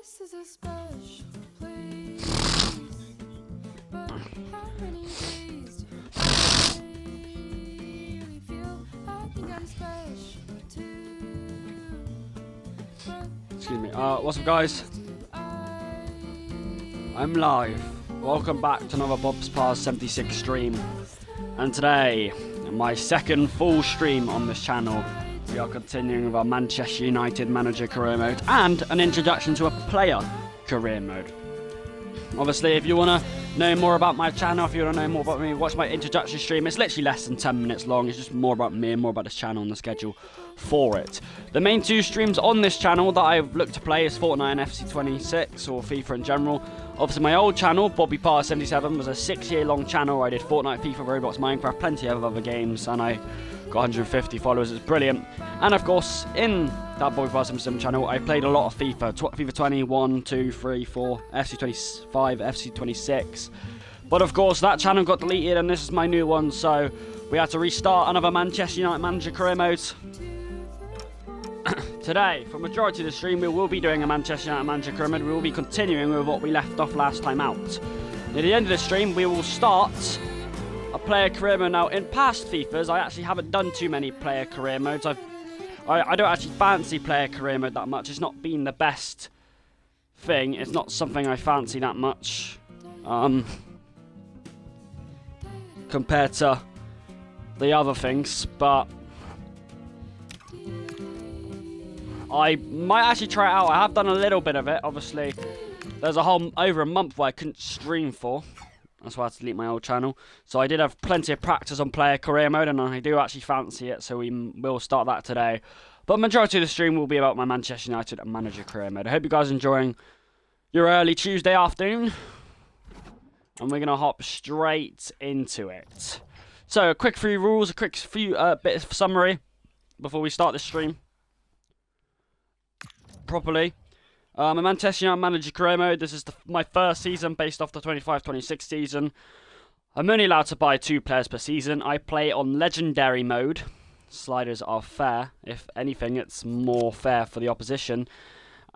This is a special place, but how many days do I really feel? I think I'm special too. Excuse me. What's up, guys? I'm live. Welcome back to another Bob's Pars 76 stream. And today, my second full stream on this channel. We are continuing with our Manchester United manager career mode and an introduction to a player career mode. Obviously, if you want to know more about my channel, if you want to know more about me, watch my introduction stream. It's literally less than 10 minutes long. It's just more about me and more about this channel and the schedule for it. The main two streams on this channel that I've looked to play is Fortnite and FC26 or FIFA in general. Obviously, my old channel, Bobby Pars 77, was a 6-year-long channel where I did Fortnite, FIFA, Roblox, Minecraft, plenty of other games, and I got 150 followers. It's brilliant. And of course, in that Bobby Pars 77 channel, I played a lot of FIFA. FIFA 21, 2, 3, 4, FC25, FC26. But of course, that channel got deleted, and this is my new one, so we had to restart another Manchester United manager career mode. Today, for the majority of the stream, we will be doing a Manchester United manager career mode. We will be continuing with what we left off last time out. At the end of the stream, we will start a player career mode. Now, in past FIFAs, I actually haven't done too many player career modes. I don't actually fancy player career mode that much. It's not been the best thing. It's not something I fancy that much. Compared to the other things, but I might actually try it out. I have done a little bit of it. Obviously, there's over a month where I couldn't stream for. That's why I had to delete my old channel. So I did have plenty of practice on player career mode, and I do actually fancy it, so we will start that today. But majority of the stream will be about my Manchester United manager career mode. I hope you guys are enjoying your early Tuesday afternoon. And we're going to hop straight into it. So, a quick few rules, a quick few bit of summary before we start the stream properly. My Manchester United manager career mode. This is my first season based off the 25-26 season. I'm only allowed to buy 2 players per season. I play on legendary mode. Sliders are fair. If anything, it's more fair for the opposition.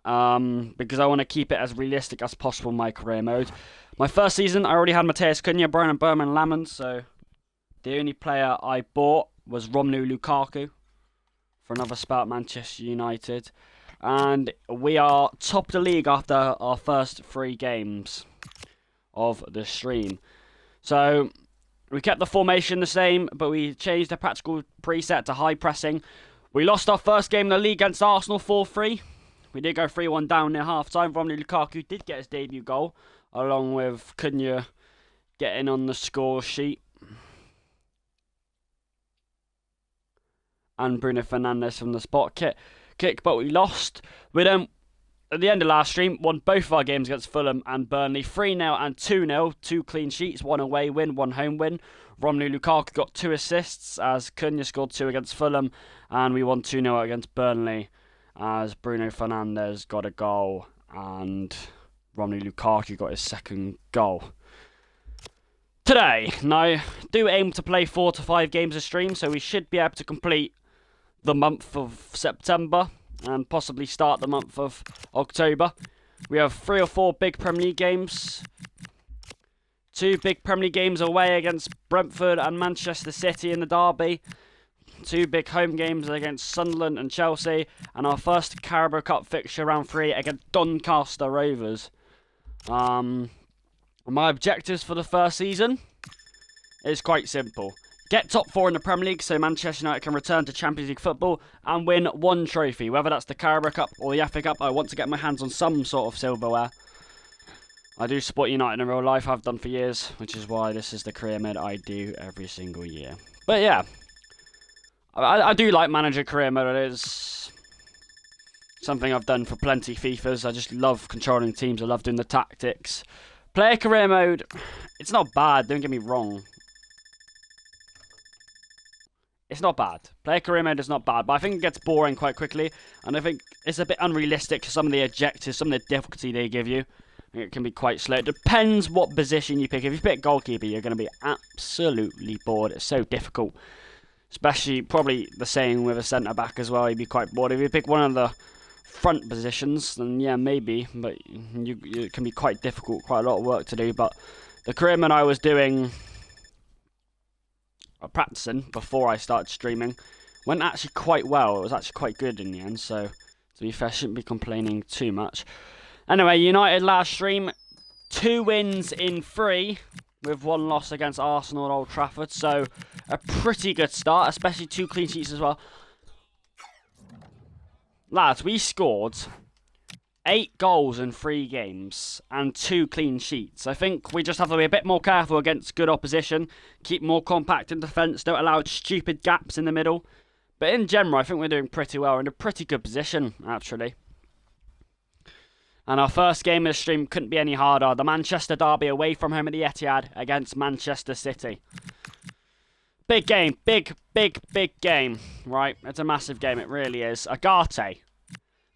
Because I want to keep it as realistic as possible in my career mode. My first season, I already had Matheus Cunha, Brian and Berman Lamond, so the only player I bought was Romelu Lukaku for another spell at Manchester United. And we are top of the league after our first 3 games of the stream. So we kept the formation the same, but we changed the practical preset to high pressing. We lost our first game in the league against Arsenal 4-3. We did go 3-1 down near half-time. Romelu Lukaku did get his debut goal, along with Cunha getting on the score sheet. And Bruno Fernandes from the spot kick, but we lost. We then, at the end of last stream, won both of our games against Fulham and Burnley. 3-0 and 2-0, 2 clean sheets, 1 away win, 1 home win. Romelu Lukaku got 2 assists as Cunha scored 2 against Fulham, and we won 2-0 against Burnley as Bruno Fernandes got a goal and Romelu Lukaku got his second goal. Today, now, I do aim to play 4 to 5 games a stream, so we should be able to complete the month of September and possibly start the month of October. We have 3 or 4 big Premier League games. 2 big Premier League games away against Brentford and Manchester City in the derby. 2 big home games against Sunderland and Chelsea. And our first Carabao Cup fixture round 3 against Doncaster Rovers. My objectives for the first season is quite simple. Get top 4 in the Premier League so Manchester United can return to Champions League football and win 1 trophy. Whether that's the Carabao Cup or the FA Cup, I want to get my hands on some sort of silverware. I do support United in real life, I've done for years, which is why this is the career mode I do every single year. But yeah, I do like manager career mode. It is something I've done for plenty of FIFAs. I just love controlling teams, I love doing the tactics. Player career mode, it's not bad, don't get me wrong. It's not bad. Player career mode is not bad, but I think it gets boring quite quickly, and I think it's a bit unrealistic for some of the objectives, some of the difficulty they give you. It can be quite slow. It depends what position you pick. If you pick goalkeeper, you're going to be absolutely bored. It's so difficult. Especially, probably the same with a centre-back as well. You'd be quite bored. If you pick one of the front positions, then yeah, maybe. But it can be quite difficult, quite a lot of work to do. But the careerman I was doing, practicing before I started streaming, went actually quite well. It was actually quite good in the end. So to be fair, shouldn't be complaining too much. Anyway, United last stream, 2 wins in 3. With 1 loss against Arsenal at Old Trafford. So a pretty good start, especially 2 clean sheets as well. Lads, we scored 8 goals in 3 games and 2 clean sheets. I think we just have to be a bit more careful against good opposition. Keep more compact in defence. Don't allow stupid gaps in the middle. But in general, I think we're doing pretty well. We're in a pretty good position, actually. And our first game of the stream couldn't be any harder. The Manchester derby away from home at the Etihad against Manchester City. Big game. Big game. Right? It's a massive game. It really is. Agate.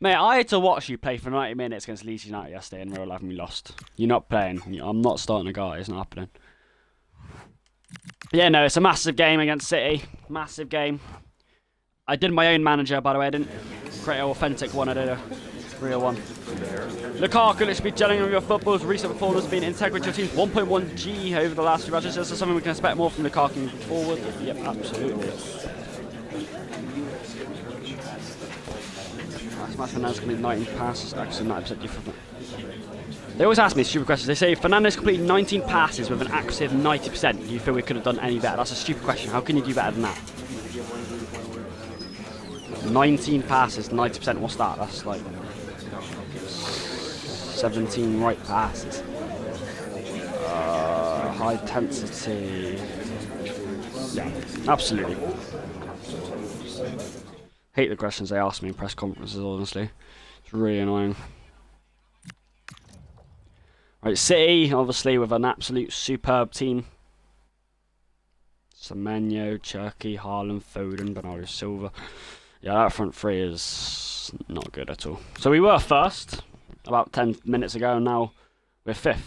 Mate, I had to watch you play for 90 minutes against Leeds United yesterday in real life and we lost. You're not playing. I'm not starting Agate. It's not happening. Yeah, no, it's a massive game against City. Massive game. I did my own manager, by the way. I didn't create an authentic one. I did a real one. Lukaku, let's be gelling on your football's recent performance, being integral to your team's 1.1 G over the last few matches. Is there something we can expect more from Lukaku moving forward? Yep, absolutely. Fernandes completed 19 passes, actually 90% different. They always ask me stupid questions. They say Fernandes completed 19 passes with an accuracy of 90%. Do you feel we could have done any better? That's a stupid question. How can you do better than that? 19 passes, 90%. What's that? That's like 17 right passes. High intensity. Yeah, absolutely. Hate the questions they ask me in press conferences, honestly. It's really annoying. Right, City, obviously, with an absolute superb team. Semenyo, Cherky, Haaland, Foden, Bernardo Silva. Yeah, that front 3 is not good at all. So we were first about 10 minutes ago, and now we're 5th.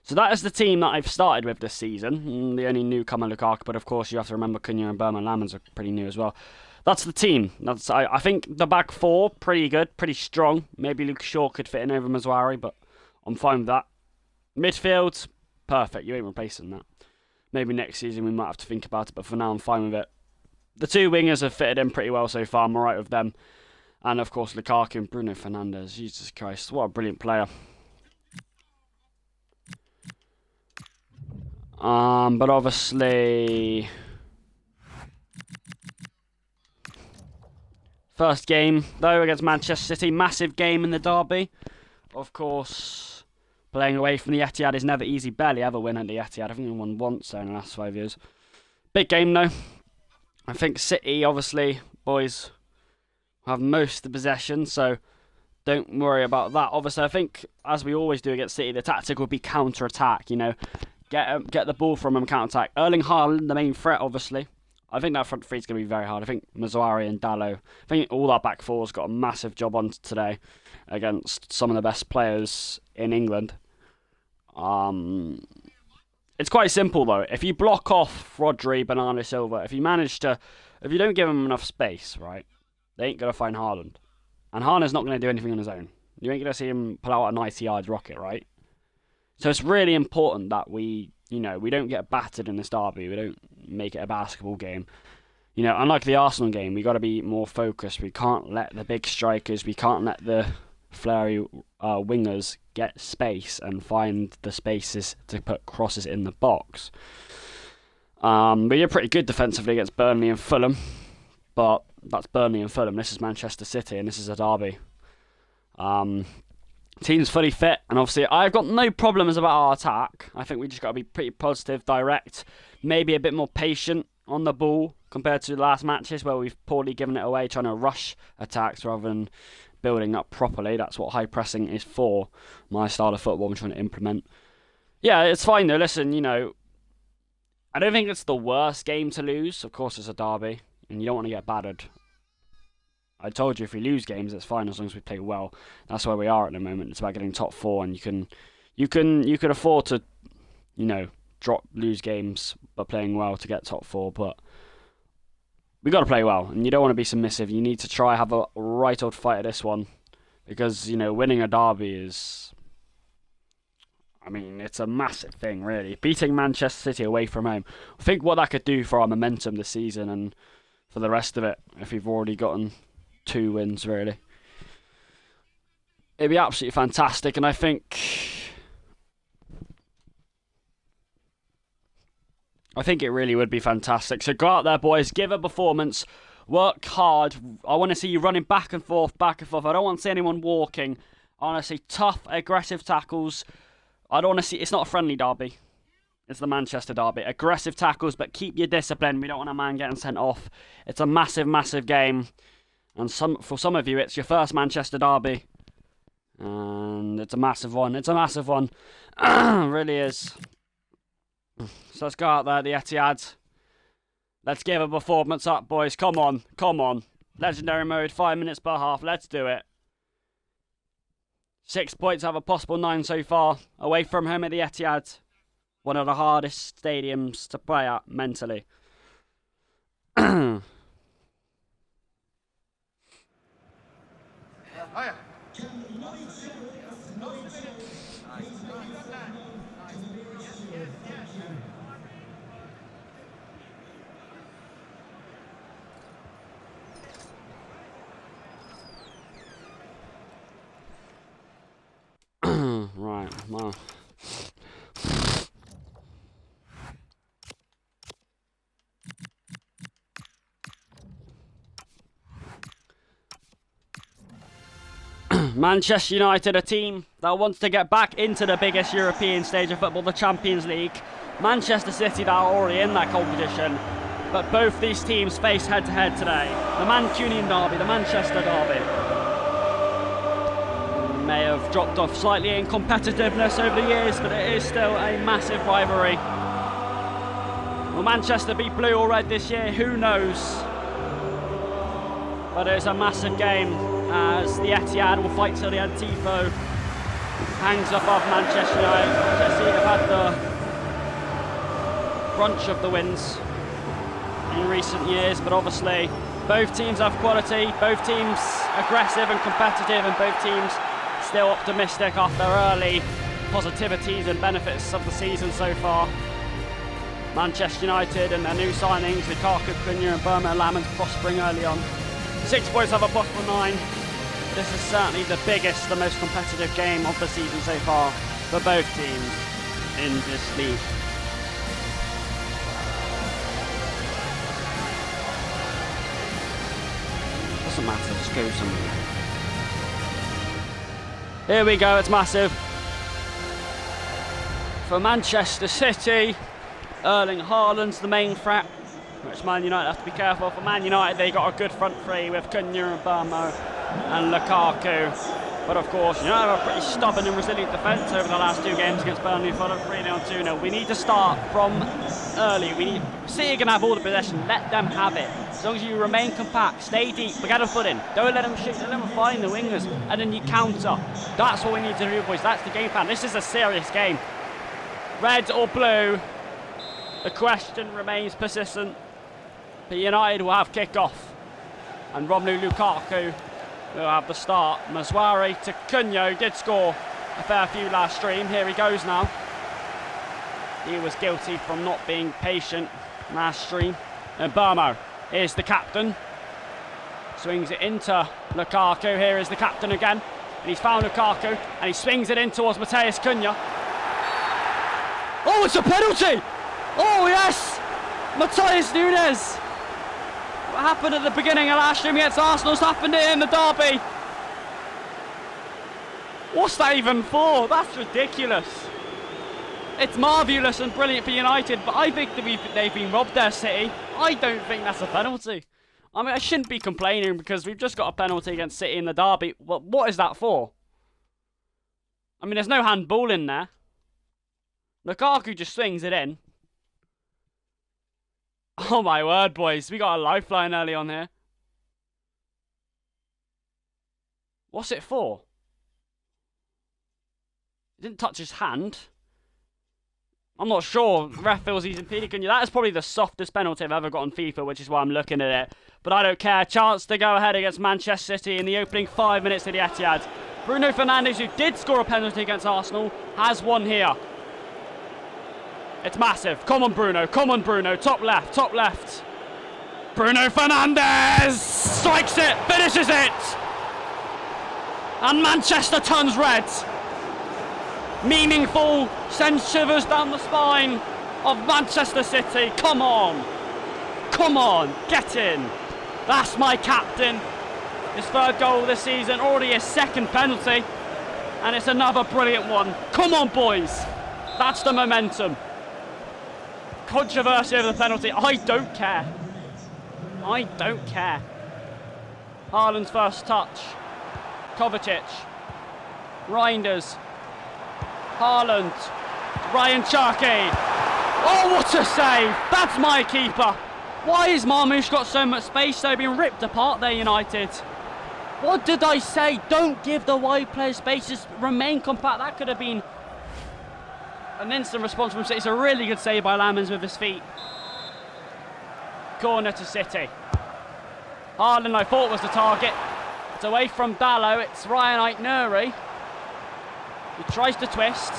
So that is the team that I've started with this season. The only newcomer, Lukaku, but of course you have to remember Cunha and Berman Lamans are pretty new as well. That's the team. I think the back 4, pretty good, pretty strong. Maybe Luke Shaw could fit in over Mazzari, but I'm fine with that. Midfield, perfect. You ain't replacing that. Maybe next season we might have to think about it, but for now I'm fine with it. The 2 wingers have fitted in pretty well so far. I'm alright with them. And of course Lukaku and Bruno Fernandes. Jesus Christ, what a brilliant player. But obviously, first game though against Manchester City, massive game in the derby. Of course, playing away from the Etihad is never easy. Barely ever win at the Etihad. I think we won once there in the last 5 years. Big game though. I think City, obviously, boys, have most of the possession, so don't worry about that. Obviously, I think, as we always do against City, the tactic will be counter-attack, you know. Get the ball from them, counter-attack. Erling Haaland, the main threat, obviously. I think that front 3 is going to be very hard. I think Mazzari and Dalot, I think all our back 4's got a massive job on today against some of the best players in England. It's quite simple, though. If you block off Rodri, Bernardo Silva, if you don't give them enough space, right, they ain't going to find Haaland. And Haaland's not going to do anything on his own. You ain't going to see him pull out a 90-yard rocket, right? So it's really important that we don't get battered in this derby. We don't make it a basketball game. You know, unlike the Arsenal game, we got to be more focused. We can't let the big strikers, we can't let the flary wingers get space and find the spaces to put crosses in the box. But you're pretty good defensively against Burnley and Fulham. But that's Burnley and Fulham. This is Manchester City and this is a derby. Team's fully fit, and obviously I've got no problems about our attack. I think we just got to be pretty positive, direct, maybe a bit more patient on the ball compared to the last matches where we've poorly given it away, trying to rush attacks rather than building up properly. That's what high pressing is for, my style of football I'm trying to implement. Yeah, it's fine though. Listen, you know, I don't think it's the worst game to lose. Of course, it's a derby, and you don't want to get battered. I told you if we lose games, it's fine as long as we play well. That's where we are at the moment. It's about getting top 4, and you can afford to, you know, lose games but playing well to get top 4. But we got to play well, and you don't want to be submissive. You need to try have a right old fight at this one, because winning a derby is, I mean, it's a massive thing, really. Beating Manchester City away from home. Think what that could do for our momentum this season and for the rest of it, if we've already gotten 2 wins, really. It'd be absolutely fantastic, and I think it really would be fantastic. So go out there, boys, give a performance, work hard. I want to see you running back and forth, back and forth. I don't want to see anyone walking. I want to see tough, aggressive tackles. I don't want to see, it's not a friendly derby. It's the Manchester derby. Aggressive tackles, but keep your discipline. We don't want a man getting sent off. It's a massive, massive game. And for some of you, it's your first Manchester derby. And it's a massive one. It's a massive one. It really is. So let's go out there, the Etihad. Let's give a performance up, boys. Come on, come on. Legendary mode, 5 minutes per half. Let's do it. 6 points out of a possible 9 so far. Away from home at the Etihad. One of the hardest stadiums to play at mentally. Right, well. Manchester United, a team that wants to get back into the biggest European stage of football, the Champions League. Manchester City, that are already in that competition. But both these teams face head-to-head today. The Mancunian derby, the Manchester derby. May have dropped off slightly in competitiveness over the years, but it is still a massive rivalry. Will Manchester be blue or red this year? Who knows? But it's a massive game, as the Etihad will fight till the end. Tifo hangs above Manchester United. Manchester United have had the brunch of the wins in recent years, but obviously both teams have quality, both teams aggressive and competitive, and both teams still optimistic after early positivities and benefits of the season so far. Manchester United and their new signings, Lukaku, Cunha and Burma Lamans prospering early on. 6 points of a possible 9. This is certainly the biggest, the most competitive game of the season so far for both teams in this league. Doesn't matter, just go somewhere. Here we go, it's massive. For Manchester City, Erling Haaland's the main threat, which Man United have to be careful. For Man United, they got a good front three with Cunha and Burma and Lukaku. But of course, United have a pretty stubborn and resilient defence over the last 2 games against Burnley, followed 3-0 and 2-0. We need to start from early. City can have all the possession, let them have it. As long as you remain compact, stay deep, but get a foot in. Don't let them shoot, don't let them find the wingers, and then you counter. That's what we need to do, boys. That's the game plan. This is a serious game. Red or blue, the question remains persistent. But United will have kick-off, and Romelu Lukaku will have the start. Mazwari to Cunha, who did score a fair few last stream. Here he goes now. He was guilty from not being patient last stream. And Burma is the captain. Swings it into Lukaku. Here is the captain again. And he's found Lukaku, and he swings it in towards Matheus Cunha. Oh, it's a penalty! Oh, yes! Matheus Nunes! What happened at the beginning of last stream against Arsenal's happened here in the derby. What's that even for? That's ridiculous. It's marvellous and brilliant for United, but I think that they've been robbed there, City. I don't think that's a penalty. I mean, I shouldn't be complaining because we've just got a penalty against City in the derby. Well, what is that for? I mean, there's no handball in there. Lukaku just swings it in. Oh my word, boys. We got a lifeline early on here. What's it for? It didn't touch his hand. I'm not sure. The ref feels he's impeding Cunha. That is probably the softest penalty I've ever got on FIFA, which is why I'm looking at it. But I don't care. Chance to go ahead against Manchester City in the opening 5 minutes of the Etihad. Bruno Fernandes, who did score a penalty against Arsenal, has one here. It's massive. Come on, Bruno. Come on, Bruno. Top left. Top left. Bruno Fernandes strikes it. Finishes it. And Manchester turns red. Meaningful. Sends shivers down the spine of Manchester City. Come on. Come on. Get in. That's my captain. His third goal this season. Already his second penalty. And it's another brilliant one. Come on, boys. That's the momentum. Controversy over the penalty. I don't care. I don't care. Haaland's first touch. Kovacic. Reinders. Haaland. Ryan Cherki. Oh, what a save. That's my keeper. Why has Marmoush got so much space? They've been ripped apart there, United. What did I say? Don't give the wide players space. Just remain compact. That could have been an instant response from City. It's a really good save by Lamens with his feet. Corner to City. Haaland, I thought, was the target. It's away from Dallo. It's Ryan Aït-Nouri. He tries to twist.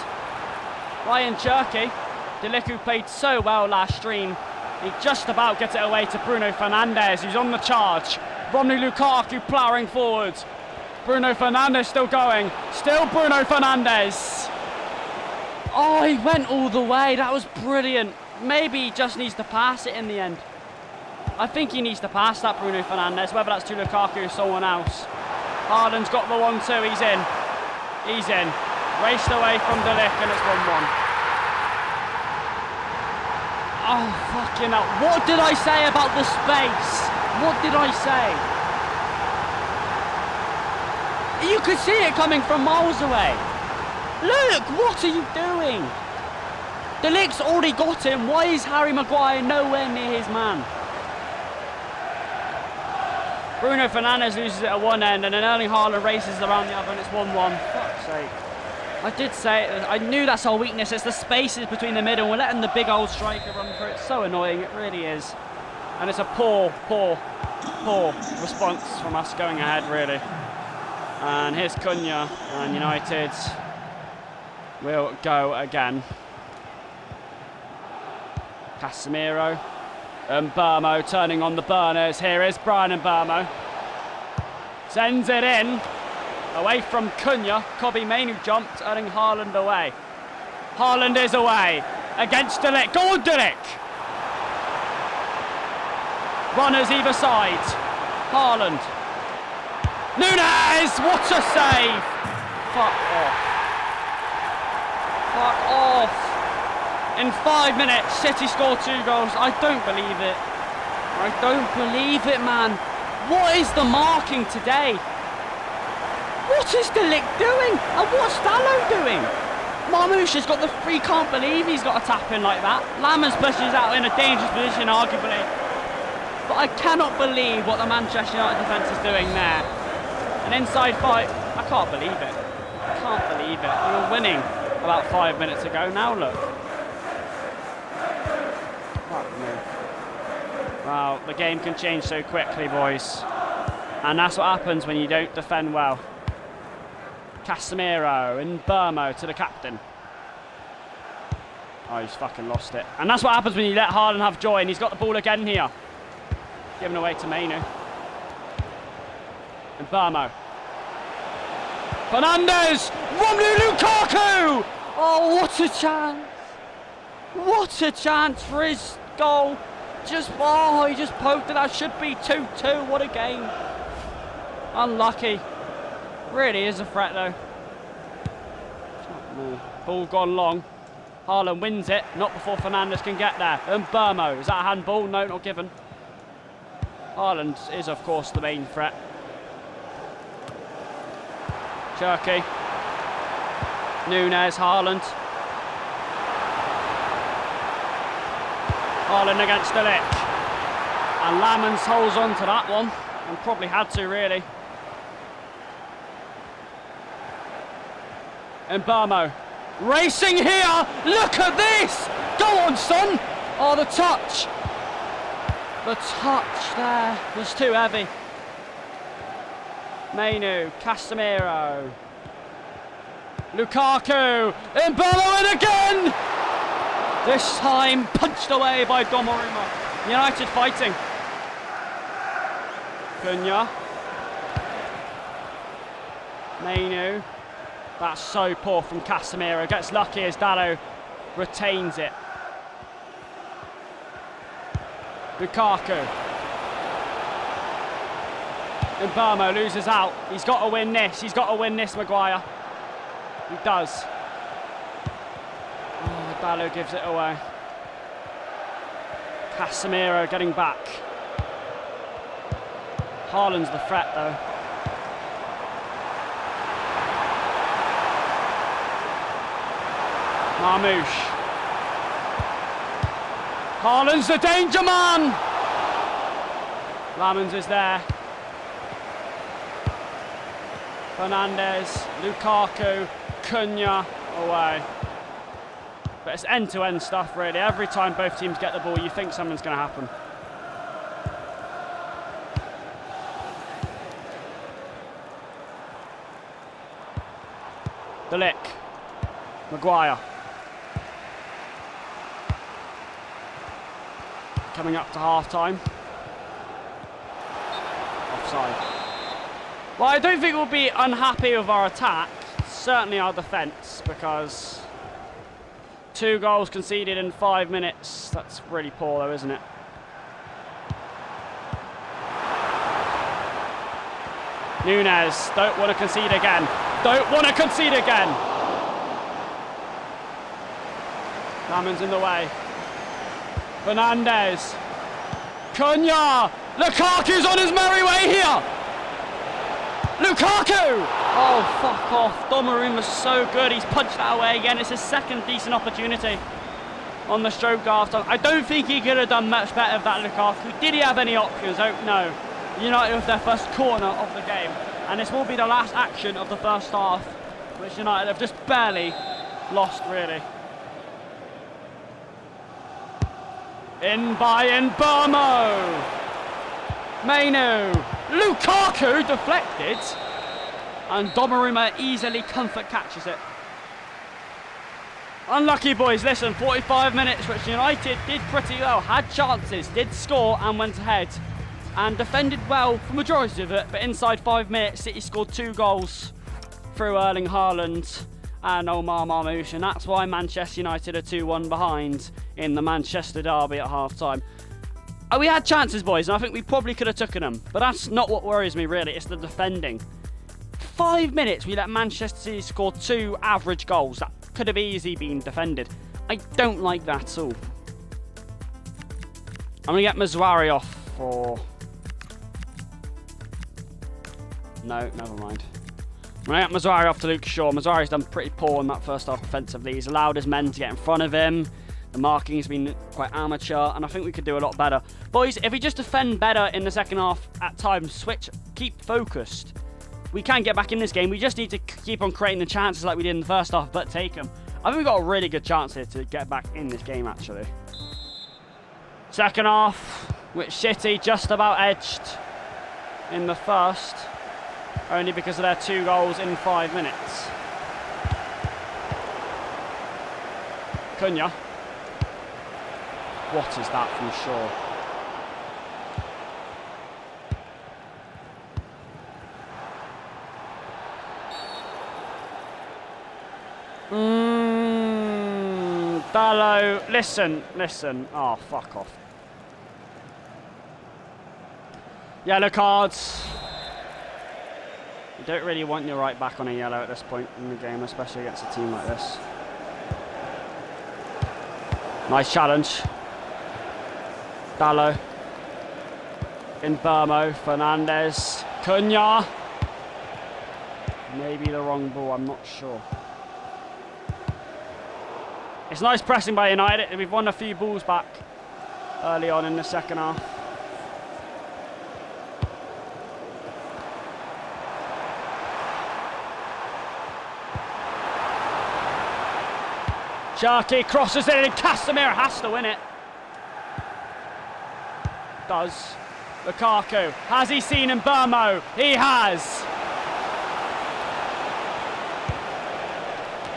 Ryan Cherki. Deliku played so well last stream. He just about gets it away to Bruno Fernandes, who's on the charge. Romelu Lukaku ploughing forward. Bruno Fernandes still going. Still Bruno Fernandes. Oh, he went all the way. That was brilliant. Maybe he just needs to pass it in the end. I think he needs to pass that, Bruno Fernandes, whether that's to Lukaku or someone else. Haaland's got the 1-2. He's in. He's in. Raced away from Delic, and it's 1-1. Oh, fucking hell. What did I say about the space? What did I say? You could see it coming from miles away. Look, what are you doing? Delic's already got him. Why is Harry Maguire nowhere near his man? Bruno Fernandes loses it at one end, and then Erling Haaland races around the other, and it's 1-1. Fuck's sake. I did say it. I knew that's our weakness. It's the spaces between the middle. We're letting the big old striker run through. It's so annoying. It really is. And it's a poor response from us going ahead, really. And here's Cunha, and United will go again. Casemiro. Mbeumo turning on the burners. Here is Brian Mbeumo. Sends it in. Away from Cunha. Kobbie Mainoo jumped, earning Haaland away. Haaland is away. Against Delic. Go on, Delic! Runners either side. Haaland. Núñez! What a save! Fuck off. Fuck off. In 5 minutes, City scored 2 goals. I don't believe it. I don't believe it, man. What is the marking today? What is Delic doing? And what's Dallo doing? Marmoush has got the free. Can't believe he's got a tap in like that. Lamens pushes out in a dangerous position, arguably. But I cannot believe what the Manchester United defence is doing there. An inside fight. I can't believe it. I can't believe it. We were winning about 5 minutes ago. Now look. Fuck me. Wow, the game can change so quickly, boys. And that's what happens when you don't defend well. Casemiro and Mbeumo to the captain. Oh, he's fucking lost it. And that's what happens when you let Haaland have joy, and he's got the ball again here. Given away to Mainoo. And Mbeumo. Fernandes! Romelu Lukaku! Oh, what a chance! What a chance for his goal. He just poked it. That should be 2-2. What a game. Unlucky. Really is a threat, though. Ball gone long. Haaland wins it. Not before Fernandes can get there. And Mbeumo. Is that a handball? No, not given. Haaland is, of course, the main threat. Cherki. Núñez. Haaland. Haaland against Delic. And Lamens holds on to that one. And probably had to, really. And Mbeumo. Racing here. Look at this. Go on, son. Oh, the touch. The touch there was too heavy. Manu, Casemiro. Lukaku. Mbolo in again. This time punched away by Donnarumma. United fighting. Cunha. Manu. That's so poor from Casemiro. Gets lucky as Dallo retains it. Lukaku. Mbamo loses out. He's got to win this. He's got to win this, Maguire. He does. Oh, Dallo gives it away. Casemiro getting back. Haaland's the threat though. Marmoush. Haaland's the danger man! Lamens is there. Fernandes, Lukaku, Cunha, away. But it's end-to-end stuff really. Every time both teams get the ball, you think something's going to happen. De Ligt. Maguire. Coming up to half-time. Offside. Well, I don't think we'll be unhappy with our attack. Certainly our defence, because 2 goals conceded in 5 minutes. That's really poor though, isn't it? Nunes, don't want to concede again. Don't want to concede again. Lamens in the way. Fernandes. Cunha. Lukaku's on his merry way here. Lukaku! Oh, fuck off. Donnarumma's so good. He's punched that away again. It's his second decent opportunity on the stroke after. I don't think he could have done much better with that Lukaku. Did he have any options? I don't know. United with their first corner of the game. And this will be the last action of the first half, which United have just barely lost, really. In by Mbamo. Manu. Lukaku deflected. And Donnarumma easily comfort catches it. Unlucky boys, listen, 45 minutes, which United did pretty well. Had chances, did score and went ahead. And defended well for the majority of it. But inside 5 minutes, City scored 2 goals through Erling Haaland and Omar Marmoush, and that's why Manchester United are 2-1 behind in the Manchester derby at half-time. We had chances, boys, and I think we probably could have taken them, but that's not what worries me, really. It's the defending. 5 minutes, we let Manchester City score 2 average goals. That could have easily been defended. I don't like that at all. I'm going to get Mazwari off for... No, never mind. I'm going to get Mazwari off to Luke Shaw. Mazwari's done pretty poor in that first half offensively. He's allowed his men to get in front of him. The marking has been quite amateur, and I think we could do a lot better. Boys, if we just defend better in the second half at times, switch, keep focused, we can get back in this game. We just need to keep on creating the chances like we did in the first half, but take them. I think we've got a really good chance here to get back in this game, actually. Second half, which City just about edged in the first, only because of their 2 goals in 5 minutes. Cunha. What is that from Shaw? Dallo, listen. Oh, fuck off. Yellow cards. You don't really want your right back on a yellow at this point in the game, especially against a team like this. Nice challenge. Dallo. Mbamo, Fernandes, Cunha. Maybe the wrong ball, I'm not sure. It's nice pressing by United. We've won a few balls back early on in the second half. Sharkey crosses it and Casemiro has to win it. Does. Lukaku. Has he seen Mbermo? He has.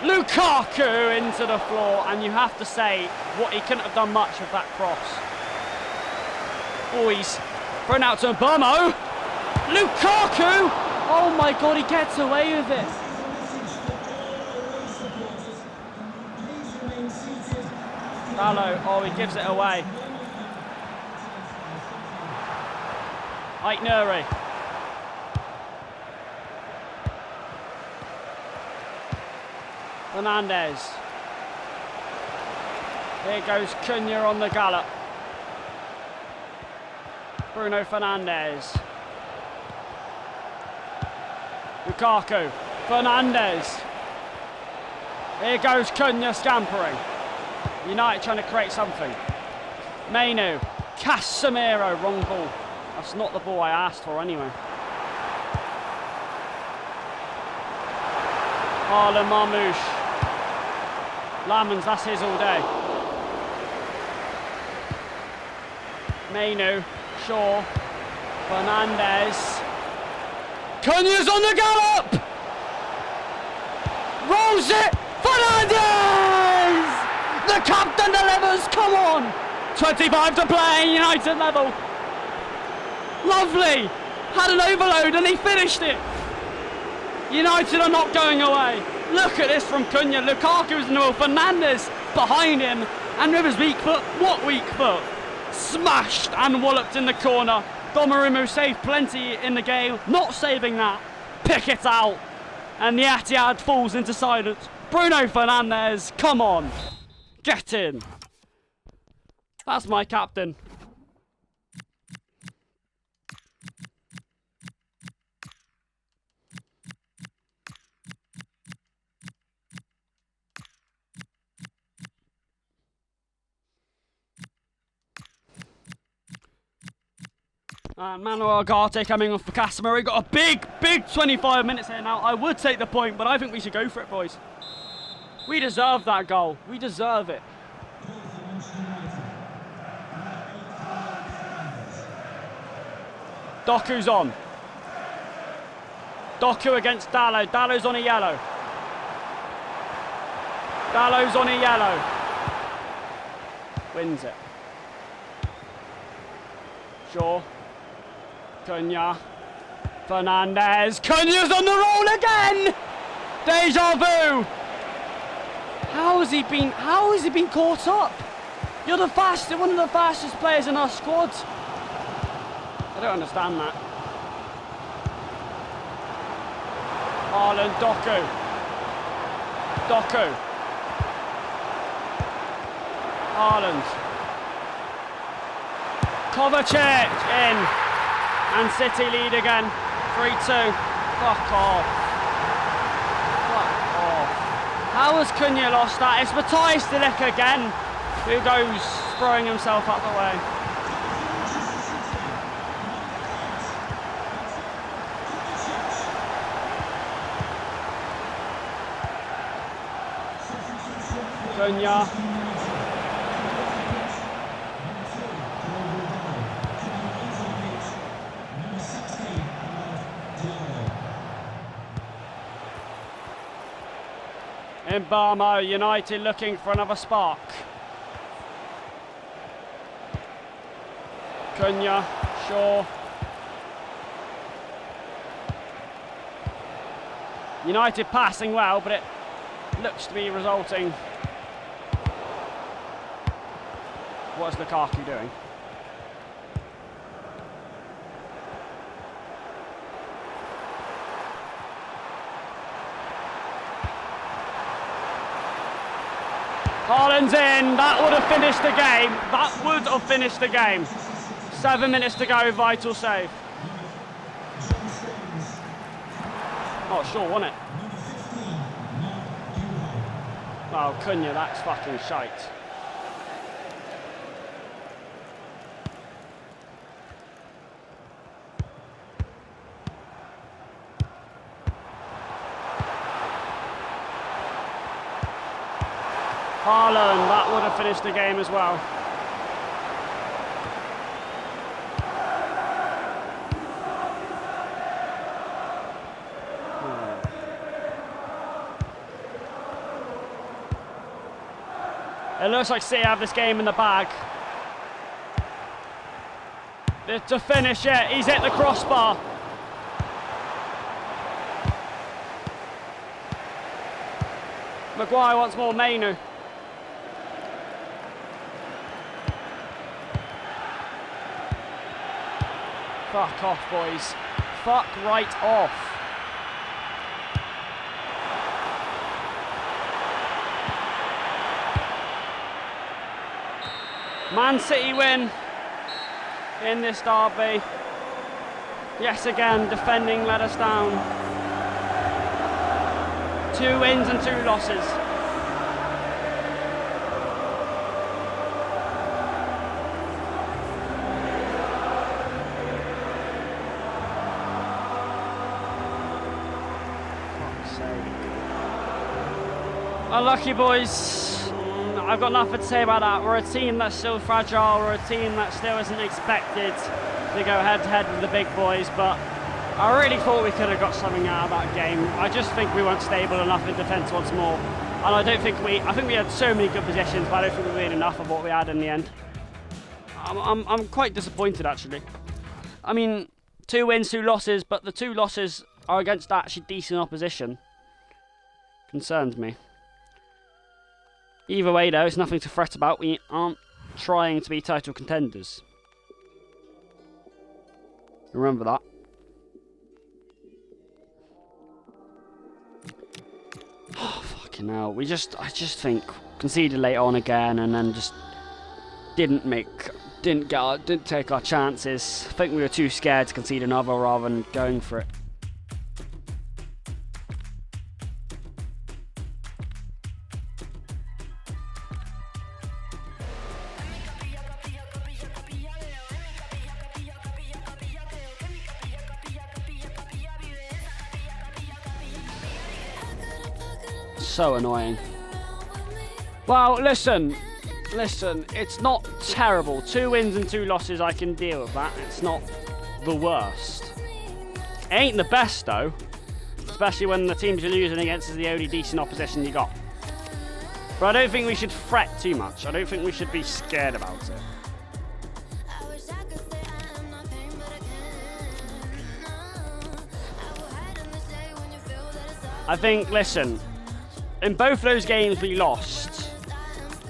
Lukaku into the floor, and you have to say what he couldn't have done much with that cross. Oh, he's thrown out to Mbermo. Lukaku! Oh my God, he gets away with it. Dalot, oh, he gives it away. Aït-Nouri. Fernandes. Here goes Cunha on the gallop. Bruno Fernandes. Lukaku. Fernandes. Here goes Cunha scampering. United trying to create something. Manu. Casemiro. Wrong ball. That's not the ball I asked for anyway. Arlen Marmoush. Lamans, that's his all day. Manu. Shaw. Fernandes. Cunha's on the gallop! Rolls it! Fernandes! The captain delivers, come on! 25 to play, United level. Lovely! Had an overload and he finished it! United are not going away. Look at this from Cunha. Lukaku's in the middle, Fernandes behind him, and with his weak foot, what weak foot? Smashed and walloped in the corner. Donnarumma saved plenty in the game, not saving that. Pick it out. And the Etihad falls into silence. Bruno Fernandes, come on. Get in. That's my captain. And Manuel Ugarte coming off for Casemiro. He got a big 25 minutes here now. I would take the point, but I think we should go for it, boys. We deserve that goal. We deserve it. Doku's on. Doku against Dalot. Dalot's on a yellow. Dalot's on a yellow. Wins it. Shaw. Cunha. Fernandes. Cunha's on the roll again! Deja vu! How has he been caught up? You're the fastest, one of the fastest players in our squad. I don't understand that. Arlen Doku. Doku. Haaland. Kovacic in. And City lead again. 3-2. Fuck off. Fuck off. How has Cunha lost that? It's Matthias de Ligt again, who goes throwing himself out the way. Cunha. Mbermo, United looking for another spark. Cunha, Shaw. United passing well, but it looks to be resulting. What is Lukaku doing? Haaland's in. That would have finished the game. That would have finished the game. 7 minutes to go, vital save. Oh, sure, won it. Oh, Cunha, that's fucking shite. Haaland, that would have finished the game as well. It looks like City have this game in the bag. To finish it, he's hit the crossbar. Maguire wants more Manu. Fuck off, boys. Fuck right off. Man City win in this derby. Yes, again, defending let us down. 2 wins and 2 losses. Fuck's sake. Unlucky, boys. I've got nothing to say about that. We're a team that's still fragile. We're a team that still isn't expected to go head-to-head with the big boys, but I really thought we could have got something out of that game. I just think we weren't stable enough in defence once more. And I think we had so many good possessions, but I don't think we made enough of what we had in the end. I'm quite disappointed, actually. I mean, 2 wins, 2 losses, but the 2 losses are against actually decent opposition. Concerns me. Either way, though, it's nothing to fret about. We aren't trying to be title contenders. Remember that. Oh, fucking hell. I just think conceded late on again, and then just didn't take our chances. I think we were too scared to concede another rather than going for it. So annoying. Well, listen, it's not terrible. 2 wins and 2 losses, I can deal with that. It's not the worst. It ain't the best, though. Especially when the teams you're losing against is the only decent opposition you got. But I don't think we should fret too much. I don't think we should be scared about it. I think, listen, in both those games we lost,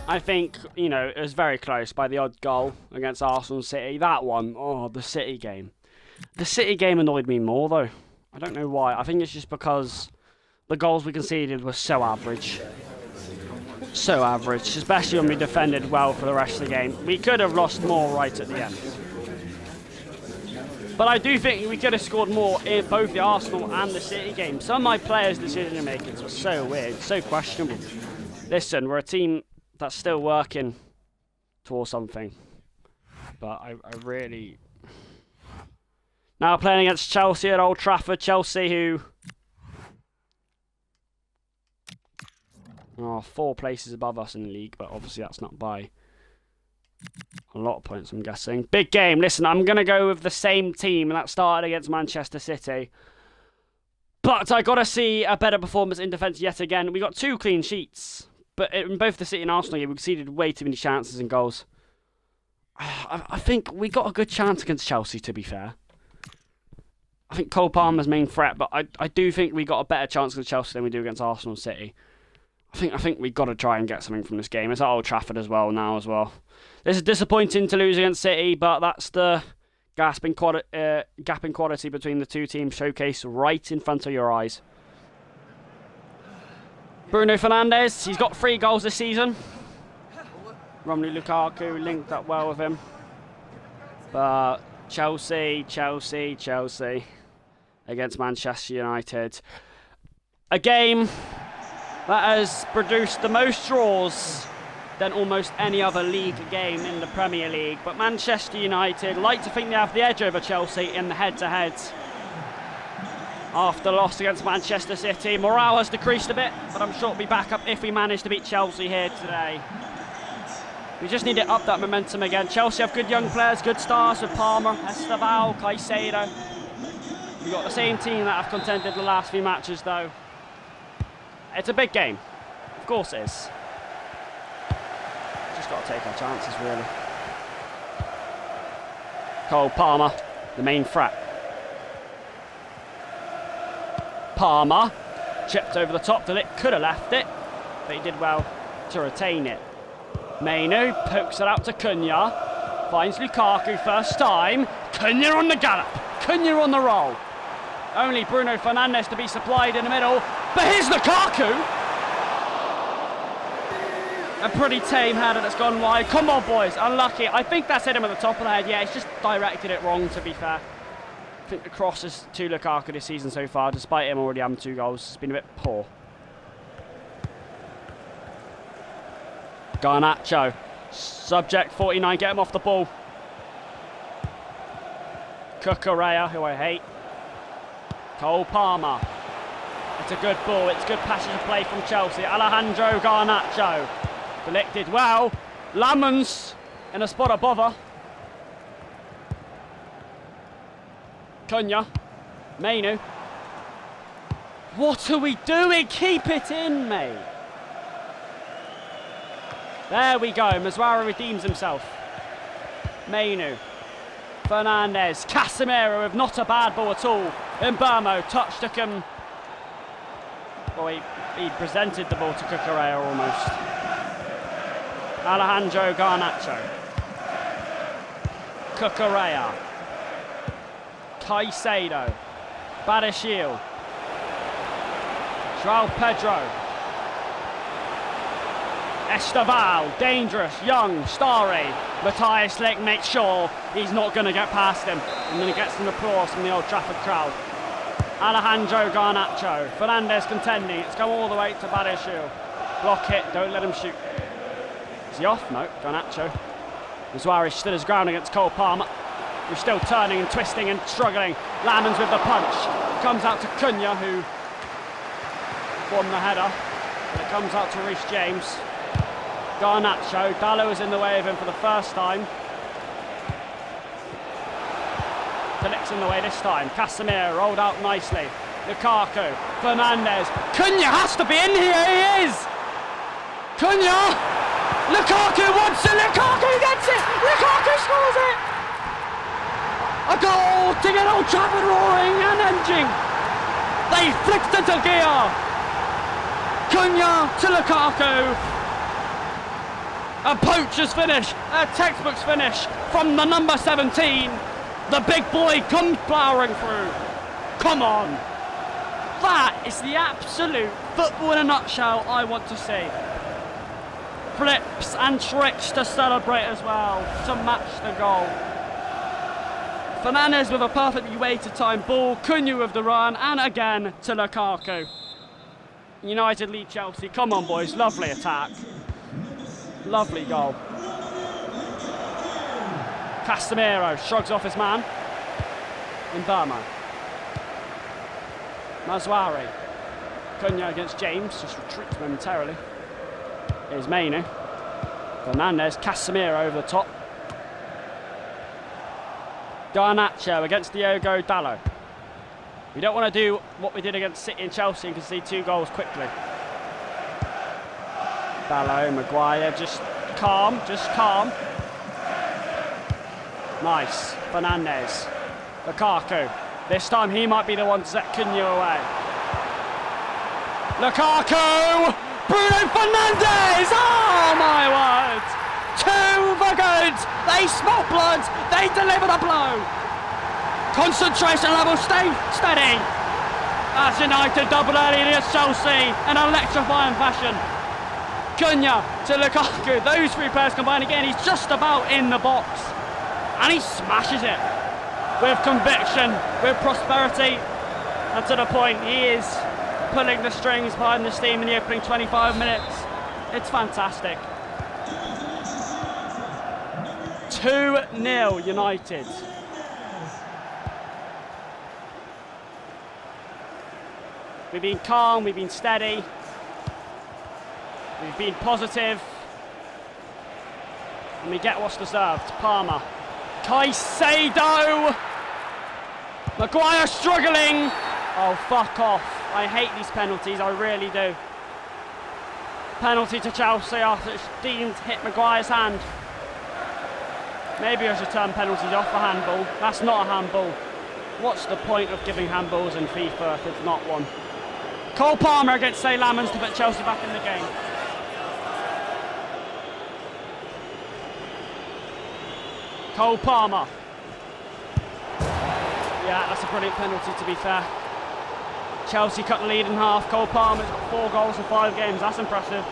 I think, you know, it was very close by the odd goal against Arsenal and City. That one, oh, the City game. The City game annoyed me more, though. I don't know why. I think it's just because the goals we conceded were so average. So average, especially when we defended well for the rest of the game. We could have lost more right at the end. But I do think we could have scored more in both the Arsenal and the City game. Some of my players' decision-makings were so weird, so questionable. Listen, we're a team that's still working towards something. But I really... Now playing against Chelsea at Old Trafford. Chelsea who... are 4 places above us in the league, but obviously that's not by a lot of points, I'm guessing. Big game. Listen, I'm going to go with the same team, and that started against Manchester City. But I got to see a better performance in defence yet again. We got 2 clean sheets, but in both the City and Arsenal game, we conceded way too many chances and goals. I think we got a good chance against Chelsea, to be fair. I think Cole Palmer's main threat, but I do think we got a better chance against Chelsea than we do against Arsenal and City. I think we've got to try and get something from this game. It's at Old Trafford as well now as well. This is disappointing to lose against City, but that's the gap in quality between the 2 teams showcased right in front of your eyes. Bruno Fernandes, he's got 3 goals this season. Romelu Lukaku linked up well with him. But Chelsea against Manchester United. A game that has produced the most draws than almost any other league game in the Premier League. But Manchester United like to think they have the edge over Chelsea in the head-to-head. After the loss against Manchester City, morale has decreased a bit, but I'm sure it'll be back up if we manage to beat Chelsea here today. We just need to up that momentum again. Chelsea have good young players, good stars with Palmer, Esteval, Caicedo. We've got the same team that have contended the last few matches though. It's a big game. Of course it is. Just got to take our chances really. Cole Palmer, the main threat. Palmer, chipped over the top. Delict could have left it, but he did well to retain it. Mainu pokes it out to Cunha. Finds Lukaku first time. Cunha on the gallop. Cunha on the roll. Only Bruno Fernandes to be supplied in the middle. But here's Lukaku. A pretty tame header that's gone wide. Come on, boys. Unlucky. I think that's hit him at the top of the head. Yeah, it's just directed it wrong, to be fair. I think the crosses to Lukaku this season so far, despite him already having 2 goals, has been a bit poor. Garnacho. Subject 49. Get him off the ball. Cucurella, who I hate. Cole Palmer. It's a good ball. It's good passage of play from Chelsea. Alejandro Garnacho. Delict did well. Lamons in a spot of bother. Cunha. Mainu. What are we doing? Keep it in, mate. There we go. Mazwara redeems himself. Mainu. Fernandes. Casemiro with not a bad ball at all. Mbamo. Touch took him. Well, he presented the ball to Cucurella almost. Alejandro Garnacho. Cucurella. Caicedo. Badiashile. João Pedro. Esteval, dangerous, young, starry. Matthias Lick makes sure he's not going to get past him. And then he gets some applause from the Old Trafford crowd. Alejandro Garnacho. Fernandes contending. It's come all the way to Badiashile. Block it, don't let him shoot. Is he off? No, Garnacho. Suarez stood his ground against Cole Palmer. We're still turning and twisting and struggling. Lamons with the punch. Comes out to Cunha, who won the header. But it comes out to Reece James. Garnacho. Dallo is in the way of him for the first time. Delict's in the way this time. Casemiro rolled out nicely. Lukaku. Fernandes. Cunha has to be in here. He is. Cunha. Lukaku wants it. Lukaku gets it. Lukaku scores it. A goal to get Old Trafford roaring and edging. They flicked into gear. Cunha to Lukaku. A poacher's finish, a textbook's finish from the number 17. The big boy comes flowering through. Come on. That is the absolute football in a nutshell I want to see. Flips and tricks to celebrate as well, to match the goal. Fernandes with a perfectly weighted time ball, Cunha with the run, and again to Lukaku. United lead Chelsea. Come on, boys. Lovely attack. Lovely goal. Casemiro shrugs off his man. Mbamo. Mazwari. Cunha against James, just retreats momentarily. Here's Mainu. Fernandes, Casemiro over the top. Garnacho against Diogo Dallo. We don't want to do what we did against City and Chelsea and concede 2 goals quickly. Dallo, Maguire, just calm. Nice. Fernandes. Lukaku. This time he might be the one to set Cunha away. Lukaku! Bruno Fernandes! Oh my word! 2 for good! They smell blood! They deliver the blow! Concentration level, stay steady! As United double early against Chelsea in electrifying fashion. Cunha to Lukaku. Those 3 players combined again. He's just about in the box. And he smashes it. With conviction, with prosperity. And to the point, he is pulling the strings behind this team in the opening 25 minutes. It's fantastic. 2-0 United. We've been calm, we've been steady. We've been positive. And we get what's deserved. Palmer. Caicedo! Maguire struggling! Oh, fuck off. I hate these penalties, I really do. Penalty to Chelsea after it's deemed hit Maguire's hand. Maybe I should turn penalties off for handball. That's not a handball. What's the point of giving handballs in FIFA if it's not one? Cole Palmer against Say Lamans to put Chelsea back in the game. Cole Palmer. Yeah, that's a brilliant penalty to be fair. Chelsea cut the lead in half. Cole Palmer's got 4 goals in 5 games. That's impressive.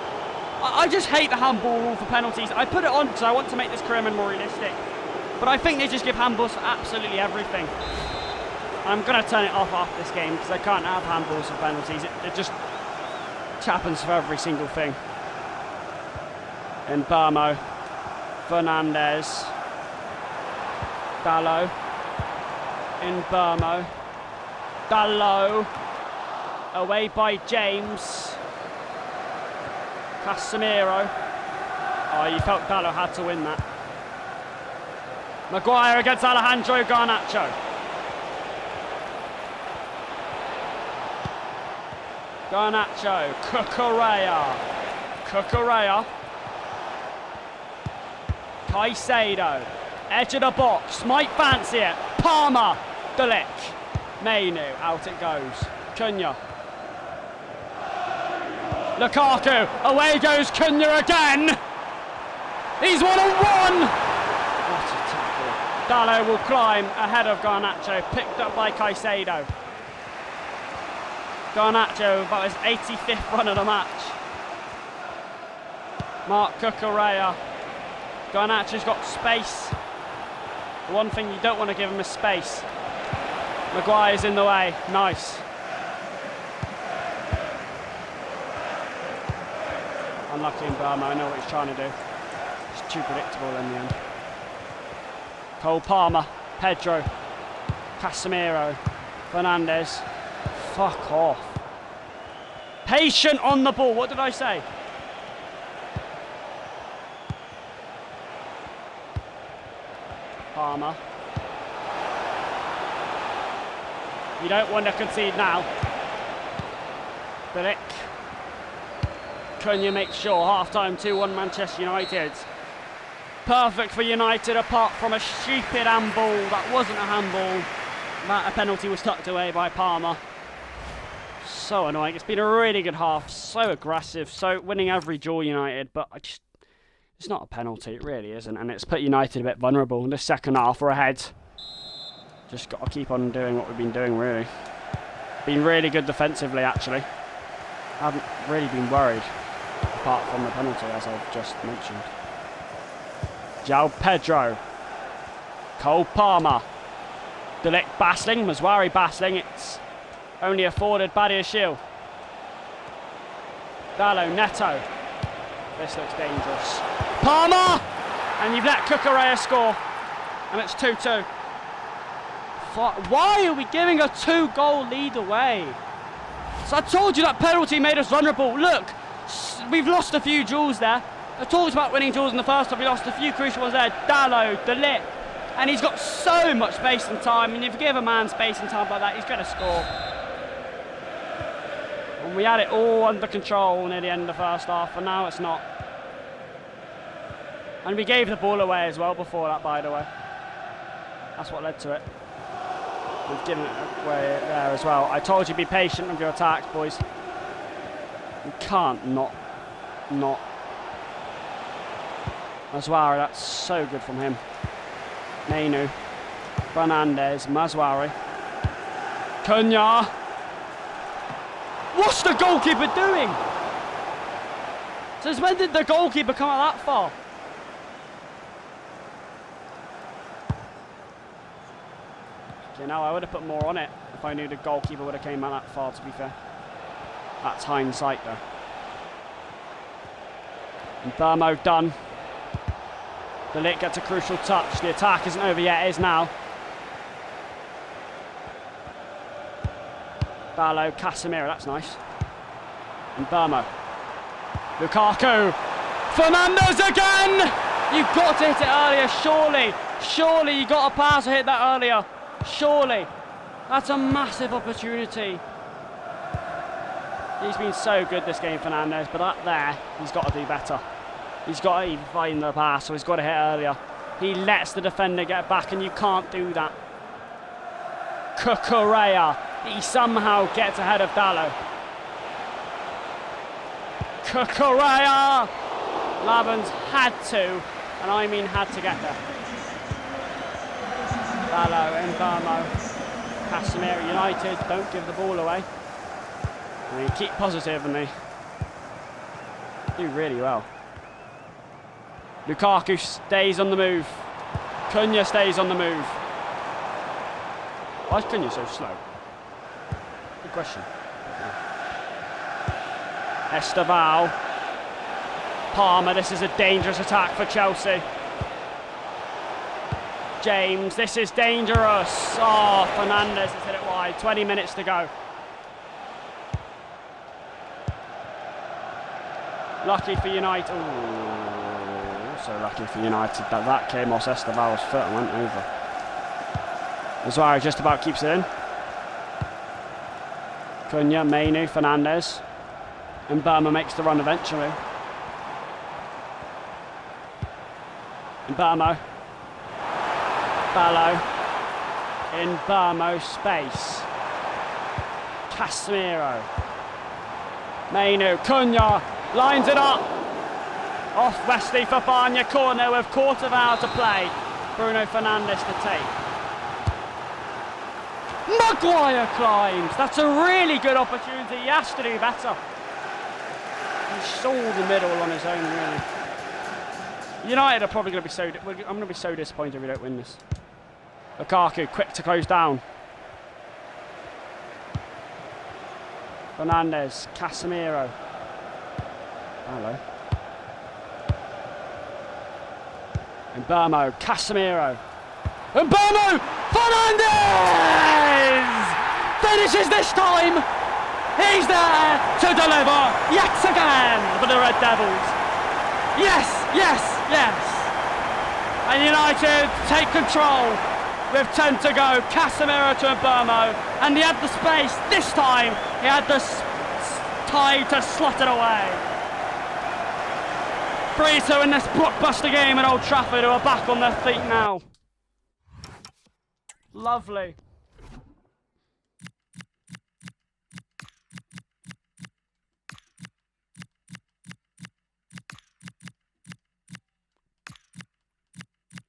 I just hate the handball rule for penalties. I put it on because I want to make this career more realistic. But I think they just give handballs for absolutely everything. I'm going to turn it off after this game because I can't have handballs for penalties. It just happens for every single thing. In Burmo. Fernandez. Dallo. In Burmo. Dallo. Away by James. Casemiro. Oh, you felt Dallo had to win that. Maguire against Alejandro Garnacho. Garnacho. Cucurella. Caicedo. Edge of the box. Might fancy it. Palmer. Delic. Mainu. Out it goes. Cunha. Lukaku, away goes Cunha again! He's 1-on-1! What a tackle. Dallo will climb ahead of Garnacho, picked up by Caicedo. Garnacho about his 85th run of the match. Marc Cucurella. Garnacho's got space. The one thing you don't want to give him is space. Maguire's in the way, nice. Unlucky in Burma, I know what he's trying to do. It's too predictable in the end. Cole Palmer, Pedro, Casemiro, Fernandez. Fuck off. Patient on the ball, what did I say? Palmer. You don't want to concede now. Delic. Cunha makes sure, half-time 2-1 Manchester United. Perfect for United apart from a stupid handball. That wasn't a handball. That a penalty was tucked away by Palmer. So annoying. It's been a really good half. So aggressive. So winning every duel United. But it's not a penalty. It really isn't. And it's put United a bit vulnerable. In the second half, we're ahead. Just got to keep on doing what we've been doing, really. Been really good defensively, actually. Haven't really been worried. Apart from the penalty, as I've just mentioned. João Pedro. Cole Palmer. Delic Basling. Mazwari Basling. It's only afforded Badiashile. Dallo Neto. This looks dangerous. Palmer! And you've let Cucurella score. And it's 2-2. Why are we giving a 2-goal lead away? So I told you that penalty made us vulnerable. Look, we've lost a few duels there. I talked about winning duels in the first half. We lost a few crucial ones there. Dallo, Delic. And he's got so much space and time. And if you give a man space and time like that, he's going to score. And we had it all under control near the end of the first half. And now it's not. And we gave the ball away as well before that, by the way. That's what led to it. We've given it away there as well. I told you be patient with your attacks, boys. You can't not. Mazwari, that's so good from him. Mainu. Fernandez. Mazwari. Cunha. What's the goalkeeper doing? Since when did the goalkeeper come out that far? You know, I would have put more on it if I knew the goalkeeper would have came out that far, to be fair. That's hindsight, though. And Burmo done. Delic gets a crucial touch. The attack isn't over yet, it is now. Barlow, Casemiro, that's nice. And Burmo. Lukaku. Fernandes again! You've got to hit it earlier, surely. Surely you got a pass to hit that earlier. Surely. That's a massive opportunity. He's been so good this game, Fernandes, but that there, he's got to do better. He's got to find the pass, so he's got to hit earlier. He lets the defender get back, and you can't do that. Cucurella. He somehow gets ahead of Dalot. Cucurella! Labans had to, and I mean had to get there. Dalot and Burmo. Casemiro United, don't give the ball away. I mean, keep positive and they do really well. Lukaku stays on the move. Cunha stays on the move. Why is Cunha so slow? Good question. Esteval. Palmer, this is a dangerous attack for Chelsea. James, this is dangerous. Oh, Fernandes has hit it wide. 20 minutes to go. Lucky for United. Ooh, so lucky for United that came off Esteval's foot and went over. Azuari just about keeps it in. Cunha, Mainu, Fernandes. And Burma makes the run eventually. And Burmo. Barlow. In Burmo space. Casemiro. Mainu, Cunha. Lines it up. Off Wesley Fofana, corner with quarter of an hour to play. Bruno Fernandes to take. Maguire climbs. That's a really good opportunity. He has to do better. He saw the middle on his own, really. United are probably going to be so... I'm going to be so disappointed if we don't win this. Lukaku, quick to close down. Fernandes, Casemiro. Hello. And Burmo, Casemiro. And Burmo! Fernandes! Finishes this time! He's there to deliver yet again for the Red Devils. Yes, yes, yes. And United take control with 10 to go. Casemiro to Burmo. And he had the space. This time, he had the time to slot it away. 3-2 in this blockbuster game at Old Trafford, who are back on their feet now. Lovely.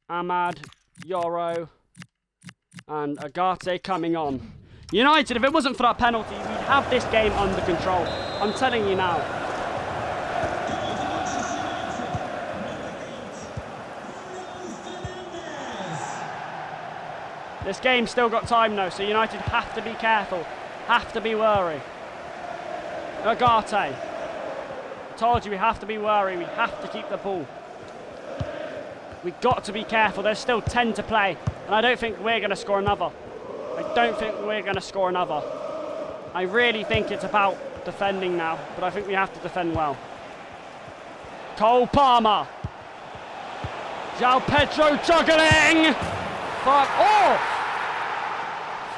Ahmad, Yoro, and Agate coming on. United, if it wasn't for that penalty, we'd have this game under control. I'm telling you now. This game's still got time though, so United have to be careful, have to be wary. Agate. Told you we have to be wary, we have to keep the ball. We've got to be careful, there's still 10 to play, and I don't think we're going to score another. I don't think we're going to score another. I really think it's about defending now, but I think we have to defend well. Cole Palmer. João Pedro juggling! Oh!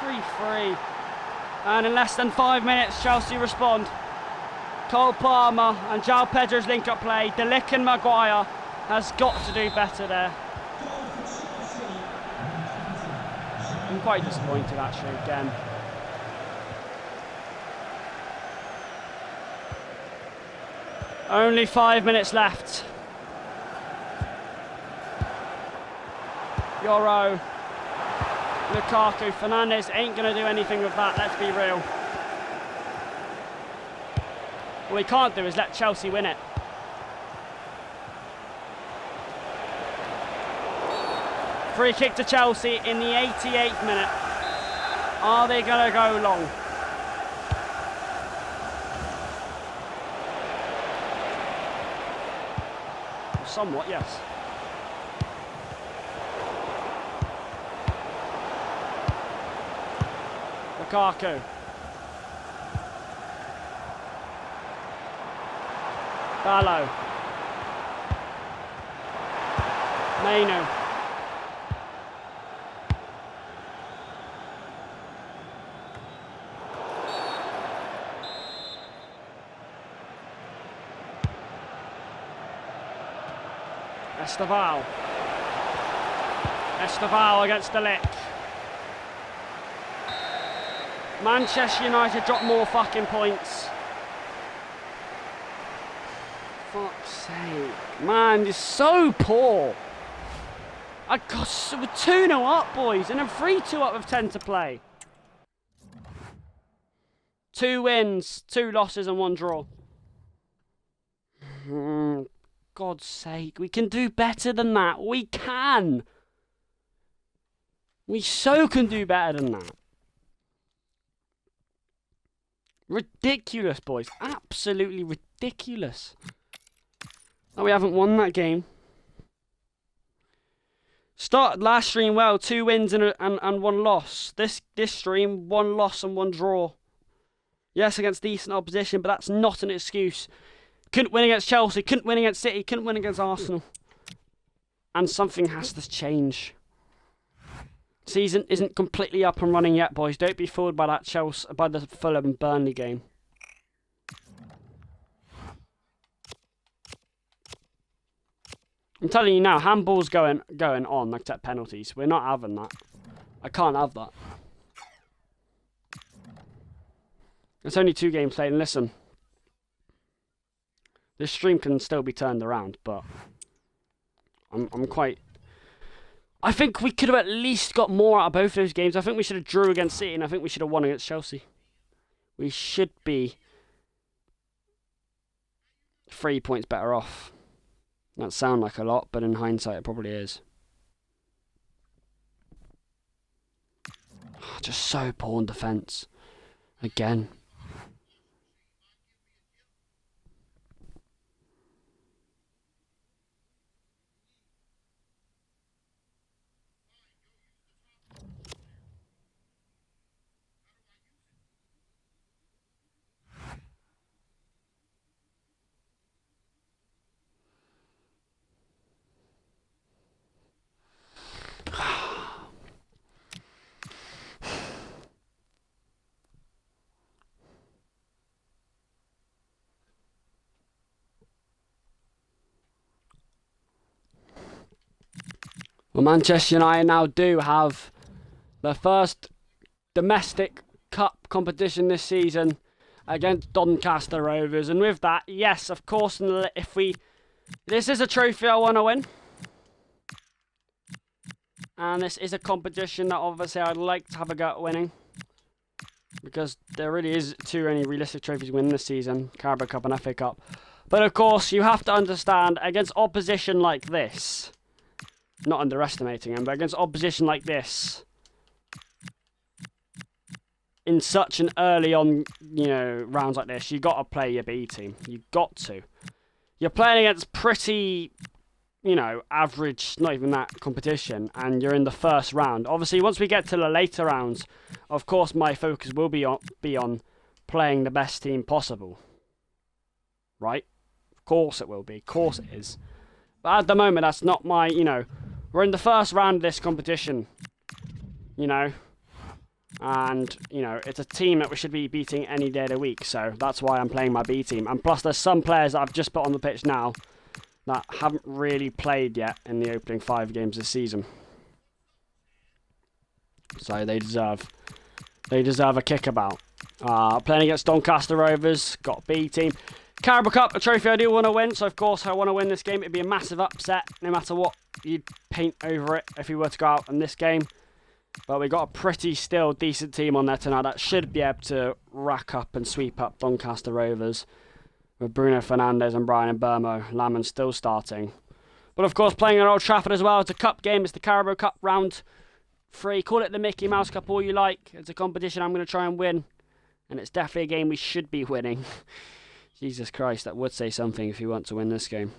3-3. And in less than 5 minutes, Chelsea respond. Cole Palmer and João Pedro's link-up play. De Ligt and Maguire has got to do better there. I'm quite disappointed actually again. Only 5 minutes left. Yoro. Lukaku. Fernandes ain't going to do anything with that, let's be real. What we can't do is let Chelsea win it. Free kick to Chelsea in the 88th minute. Are they going to go long? Somewhat, yes. Lukaku. Barlow. Mainu. Esteval. Esteval against De Ligt. Manchester United drop more fucking points. Fuck's sake. Man, you're so poor. I got 2-0 up, boys, and then 3-2 up with 10 to play. 2 wins, 2 losses, and 1 draw. God's sake, we can do better than that. We can. We so can do better than that. Ridiculous, boys. Absolutely ridiculous. Oh, we haven't won that game. Started last stream well, 2 wins and 1 loss. This stream, 1 loss and 1 draw. Yes, against decent opposition, but that's not an excuse. Couldn't win against Chelsea, couldn't win against City, couldn't win against Arsenal. And something has to change. Season isn't completely up and running yet, boys. Don't be fooled by that by the Fulham and Burnley game. I'm telling you now, handball's going on, except penalties. We're not having that. I can't have that. It's only 2 games played, and listen. This stream can still be turned around, but I'm quite... I think we could have at least got more out of both those games. I think we should have drew against City, and I think we should have won against Chelsea. We should be 3 points better off. That sounds like a lot, but in hindsight it probably is. Just so poor in defence. Again. Well, Manchester United now do have their first domestic cup competition this season against Doncaster Rovers, and with that, yes, of course, this is a trophy I want to win, and this is a competition that obviously I'd like to have a go at winning, because there really is 2 only realistic trophies to win this season: Carabao Cup and FA Cup. But of course, you have to understand, against opposition like this, not underestimating him, but against opposition like this, in such an early on, rounds like this, you got to play your B team. You got to. You're playing against pretty, average, not even that competition, and you're in the first round. Obviously, once we get to the later rounds, of course, my focus will be on playing the best team possible. Right? Of course it will be. Of course it is. But at the moment, that's not my, we're in the first round of this competition, and, it's a team that we should be beating any day of the week, so that's why I'm playing my B team. And plus, there's some players that I've just put on the pitch now that haven't really played yet in the opening 5 games this season. So they deserve a kickabout. Playing against Doncaster Rovers, got B team. Carabao Cup, a trophy I do want to win, so of course I want to win this game. It'd be a massive upset, no matter what you'd paint over it if we were to go out in this game. But we got a pretty still decent team on there tonight that should be able to rack up and sweep up Doncaster Rovers, with Bruno Fernandes and Brian Mbeumo. Lamman still starting. But of course, playing at Old Trafford as well. It's a cup game. It's the Carabao Cup round 3. Call it the Mickey Mouse Cup all you like. It's a competition I'm going to try and win. And it's definitely a game we should be winning. Jesus Christ, that would say something if you want to win this game.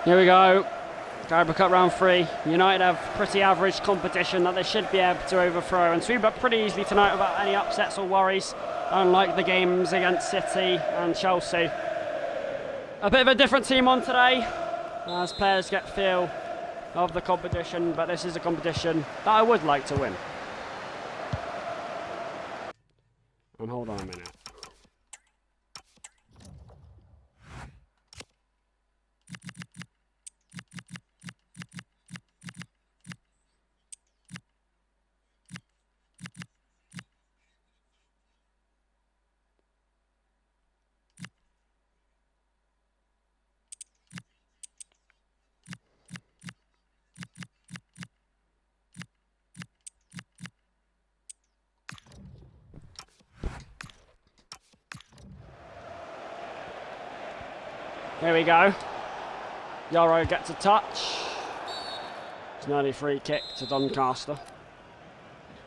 Here we go. Carabao Cup round 3. United have pretty average competition that they should be able to overthrow and sweep up pretty easily tonight without any upsets or worries, unlike the games against City and Chelsea. A bit of a different team on today as players get feel of the competition, but this is a competition that I would like to win. And hold on a minute. Here we go. Yoro gets a touch. It's an early free kick to Doncaster.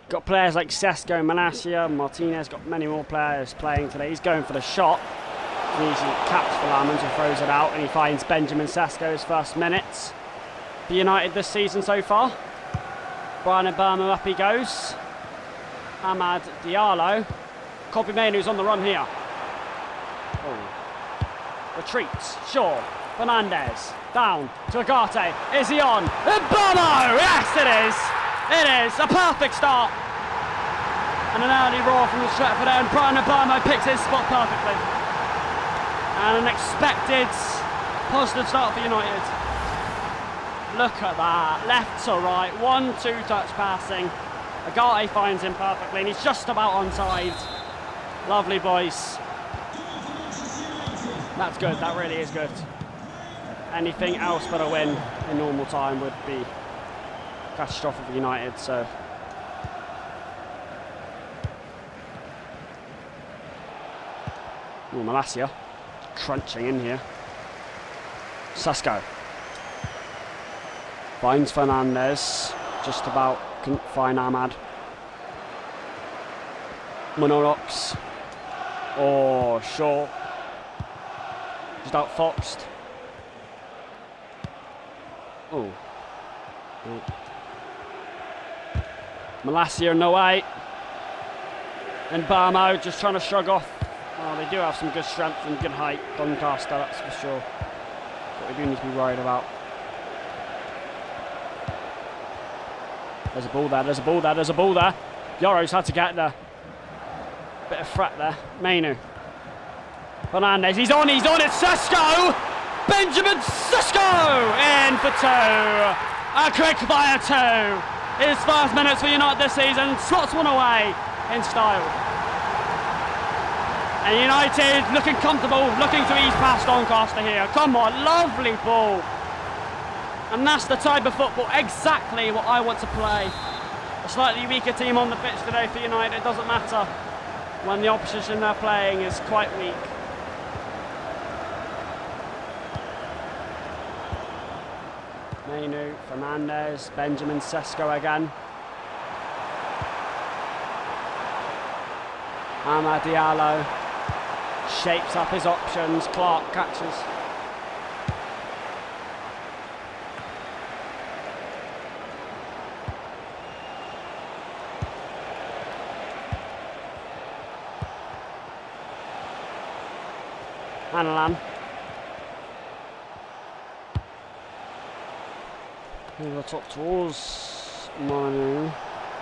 Got players like Sesko, Malacia, Martinez, got many more players playing today. He's going for the shot. He usually caps for Lamans and throws it out, and he finds Benjamin Sesko's first minutes for United this season so far. Brian Burma, up he goes. Amad Diallo. Kobe Mainoo's on the run here. Oh. Retreats. Shaw. Fernandez. Down to Agate. Is he on? Burma! Yes, it is! It is! A perfect start! And an early roar from the Stretford end. Brian Burma picks his spot perfectly. And an expected positive start for United. Look at that. Left to right. 1-2 touch passing. Agate finds him perfectly and he's just about onside. Lovely, boys. That's good, that really is good. Anything else but a win in normal time would be catastrophic for United, so. Ooh, Malacia crunching in here. Sesko finds Fernandez, just about couldn't find Ahmad. Monorox. Oh, Shaw. Just outfoxed. Oh. Malacia no way. And Barmo just trying to shrug off. Oh, they do have some good strength and good height. Doncaster, that's for sure. But we do need to be worried about. There's a ball there, there's a ball there, there's a ball there. Yoro's had to get there. Bit of threat there. Mainoo. Fernandez, he's on, it's Sesko! Benjamin Sesko! In for 2. A quick fire 2. His first minutes for United this season, slots one away in style. And United looking comfortable, looking to ease past Doncaster here. Come on, lovely ball. And that's the type of football, exactly what I want to play. A slightly weaker team on the pitch today for United, it doesn't matter when the opposition they're playing is quite weak. Mainoo, Fernandez, Benjamin Sesko again. Amad Diallo shapes up his options. Clark catches. Hanalan. Over top towards Mainoo.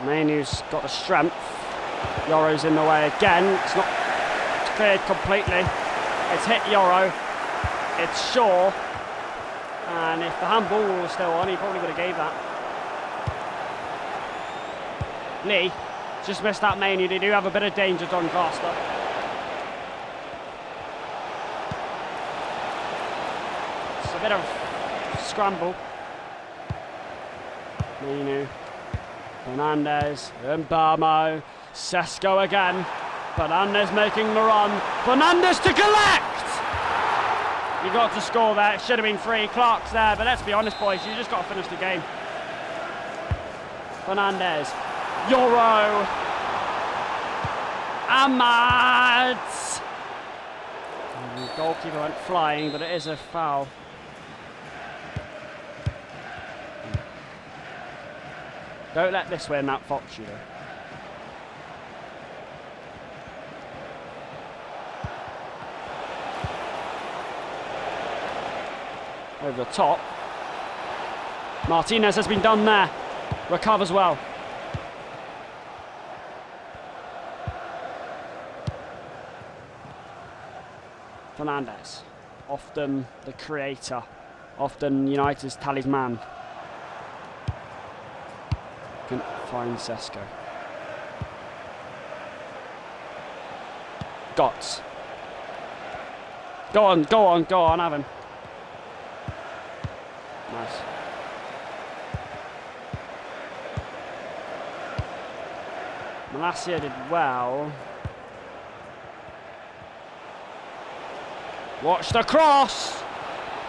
Mainoo's got the strength. Yoro's in the way again. It's not cleared completely. It's hit Yoro. It's Shaw. And if the handball was still on, he probably would have gave that. Lee just missed that Mainoo. They do have a bit of danger, Doncaster. It's a bit of scramble. Mainoo, Fernandez, and Barmo, Sesko again. Fernandez making the run. Fernandez to collect! You got to score there. It should have been 3. Clark's there, but let's be honest, boys, you just got to finish the game. Fernandez, Yoro, Ahmad. The goalkeeper went flying, but it is a foul. Don't let this win that Fox you. Over the top. Martinez has been done there. Recovers well. Fernandes, often the creator, often United's talisman. Couldn't find Sesko. Gotts. Go on, have him. Nice. Malacia did well. Watch the cross!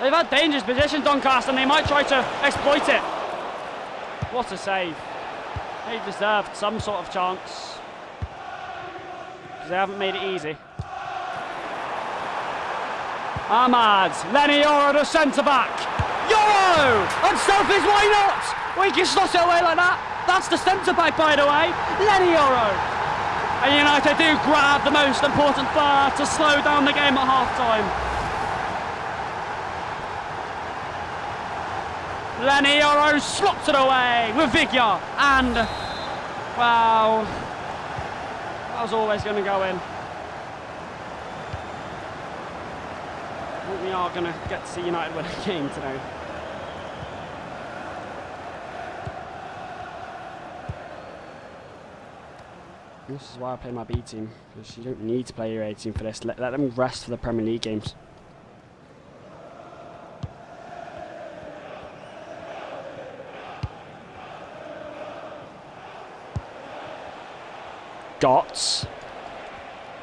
They've had dangerous positions, Doncaster, and they might try to exploit it. What a save. They deserved some sort of chance. Because they haven't made it easy. Ahmad, Lenny Yoro, the centre-back. Yoro! Unselfish, why not? We can slot it away like that. That's the centre-back, by the way. Lenny Yoro. And United do grab the most important third to slow down the game at half-time. Lenny Yoro slots it away with Vigya, and wow, that was always going to go in. I think we are going to get to see United win a game today. This is why I play my B team, because you don't need to play your A team for this. Let them rest for the Premier League games. Gotts.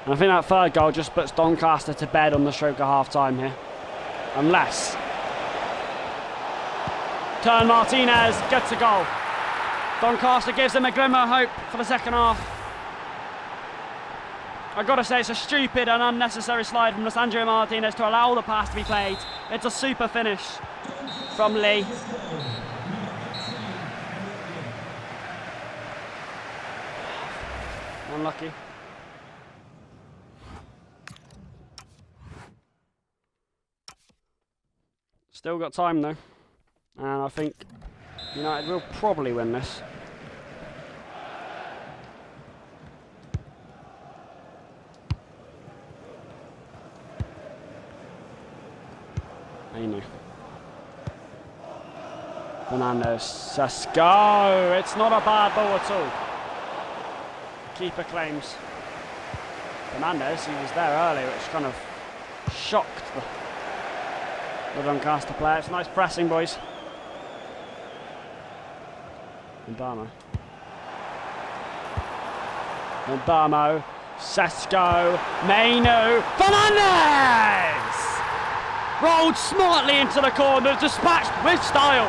And I think that third goal just puts Doncaster to bed on the stroke of half time here. Unless Turn Martinez gets a goal. Doncaster gives them a glimmer of hope for the second half. I've got to say, it's a stupid and unnecessary slide from Lisandro Martinez to allow the pass to be played. It's a super finish from Lee. Unlucky. Still got time though, and I think United will probably win this. I know. Fernandes, Sesko. It's not a bad ball at all. Keeper claims. Fernandes, he was there earlier, which kind of shocked the Doncaster player. It's nice pressing, boys. Mbamo, Sesko, Mainu, Fernandes! Rolled smartly into the corner, dispatched with style.